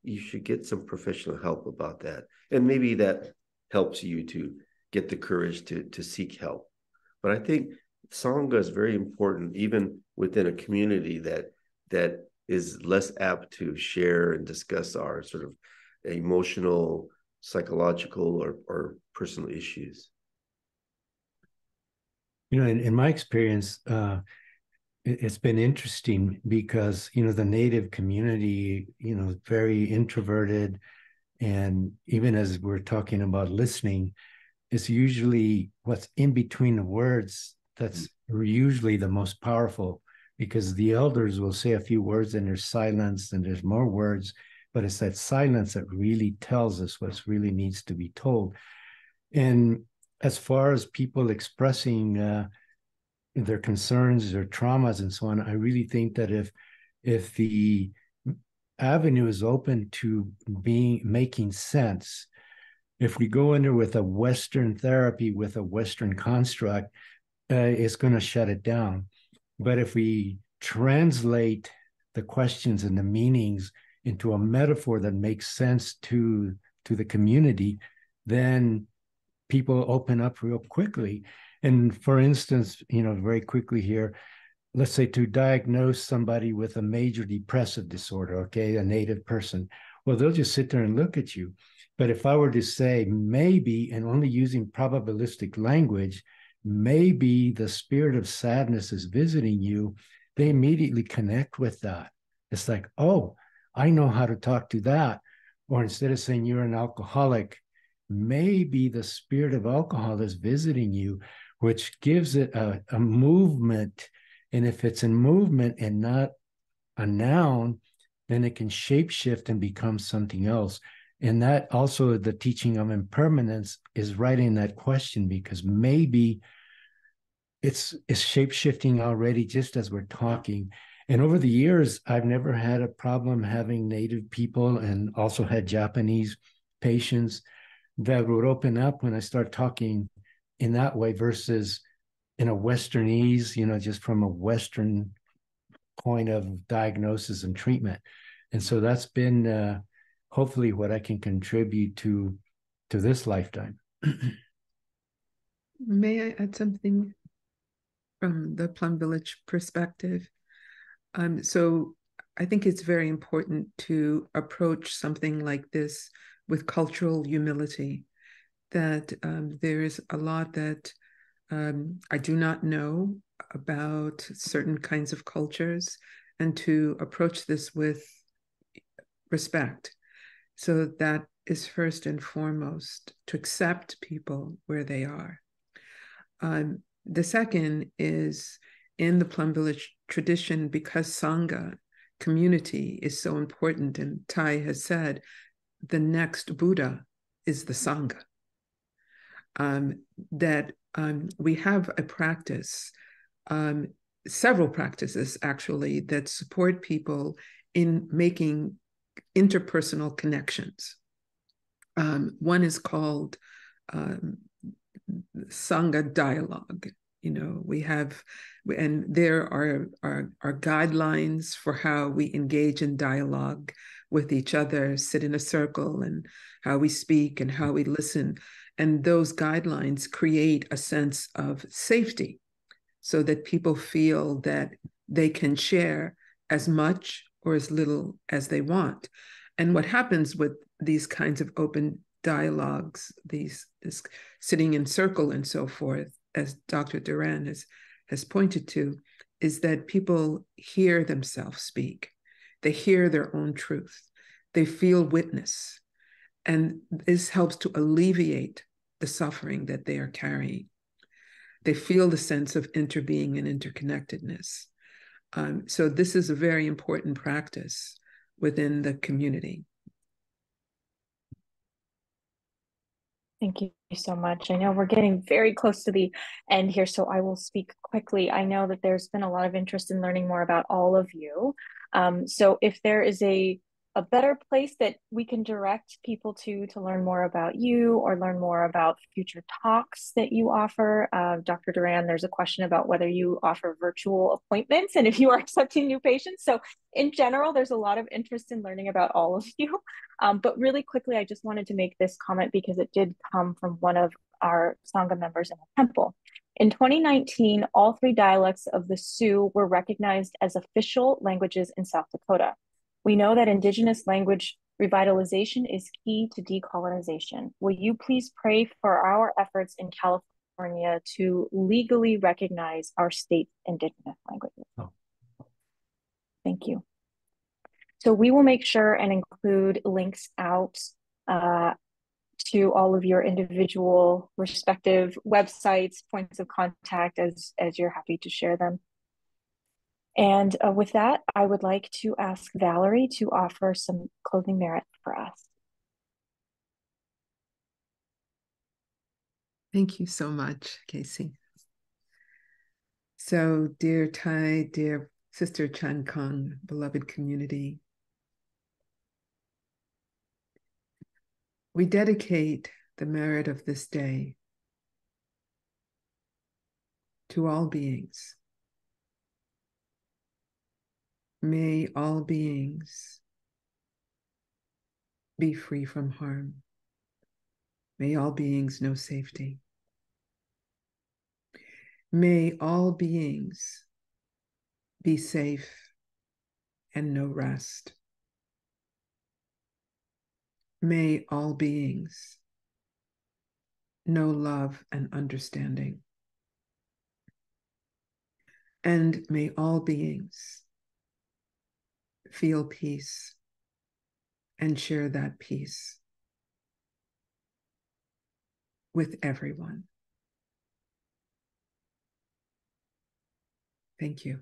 You should get some professional help about that. And maybe that helps you to get the courage to seek help. But I think Sangha is very important, even within a community that is less apt to share and discuss our sort of emotional, psychological, or personal issues. In my experience, it's been interesting because the Native community, very introverted, and even as we're talking about listening, it's usually what's in between the words that's usually the most powerful, because the elders will say a few words and there's silence and there's more words, but it's that silence that really tells us what really needs to be told. And as far as people expressing their concerns, their traumas, and so on, I really think that if the avenue is open to making sense, if we go in there with a Western therapy, with a Western construct, it's going to shut it down. But if we translate the questions and the meanings into a metaphor that makes sense to the community, then people open up real quickly. And for instance, very quickly here, let's say to diagnose somebody with a major depressive disorder, okay, a native person, well, they'll just sit there and look at you. But if I were to say maybe, and only using probabilistic language, maybe the spirit of sadness is visiting you, they immediately connect with that. It's like, oh, I know how to talk to that. Or instead of saying you're an alcoholic, maybe the spirit of alcohol is visiting you, which gives it a movement. And if it's in movement and not a noun, then it can shapeshift and become something else. And that also, the teaching of impermanence is right in that question, because maybe it's shape-shifting already just as we're talking. And over the years, I've never had a problem having native people, and also had Japanese patients that would open up when I start talking in that way versus in a Westernese, just from a Western point of diagnosis and treatment. And so that's been hopefully what I can contribute to this lifetime. May I add something from the Plum Village perspective? So I think it's very important to approach something like this with cultural humility, that there is a lot that I do not know about certain kinds of cultures, and to approach this with respect. So that is first and foremost, to accept people where they are. The second is, in the Plum Village tradition, because Sangha community is so important, and Tai has said, the next Buddha is the Sangha. That we have a practice, several practices actually, that support people in making interpersonal connections. One is called Sangha dialogue. We have, and there are guidelines for how we engage in dialogue with each other, sit in a circle, and how we speak and how we listen. And those guidelines create a sense of safety, so that people feel that they can share as much or as little as they want. And what happens with these kinds of open dialogues, this sitting in circle and so forth, as Dr. Duran has pointed to, is that people hear themselves speak. They hear their own truth. They feel witness. And this helps to alleviate the suffering that they are carrying. They feel the sense of interbeing and interconnectedness. So this is a very important practice within the community. Thank you so much. I know we're getting very close to the end here, so I will speak quickly. I know that there's been a lot of interest in learning more about all of you. So if there is a better place that we can direct people to learn more about you, or learn more about future talks that you offer. Dr. Duran, there's a question about whether you offer virtual appointments and if you are accepting new patients. So in general, there's a lot of interest in learning about all of you. But really quickly, I just wanted to make this comment because it did come from one of our Sangha members in the temple. In 2019, all 3 dialects of the Sioux were recognized as official languages in South Dakota. We know that Indigenous language revitalization is key to decolonization. Will you please pray for our efforts in California to legally recognize our state's Indigenous languages? Oh. Thank you. So we will make sure and include links out to all of your individual respective websites, points of contact, as you're happy to share them. And with that, I would like to ask Valerie to offer some closing merit for us. Thank you so much, Casey. So, dear Tai, dear Sister Chan Kong, beloved community, we dedicate the merit of this day to all beings. May all beings be free from harm. May all beings know safety. May all beings be safe and know rest. May all beings know love and understanding. And may all beings feel peace and share that peace with everyone. Thank you.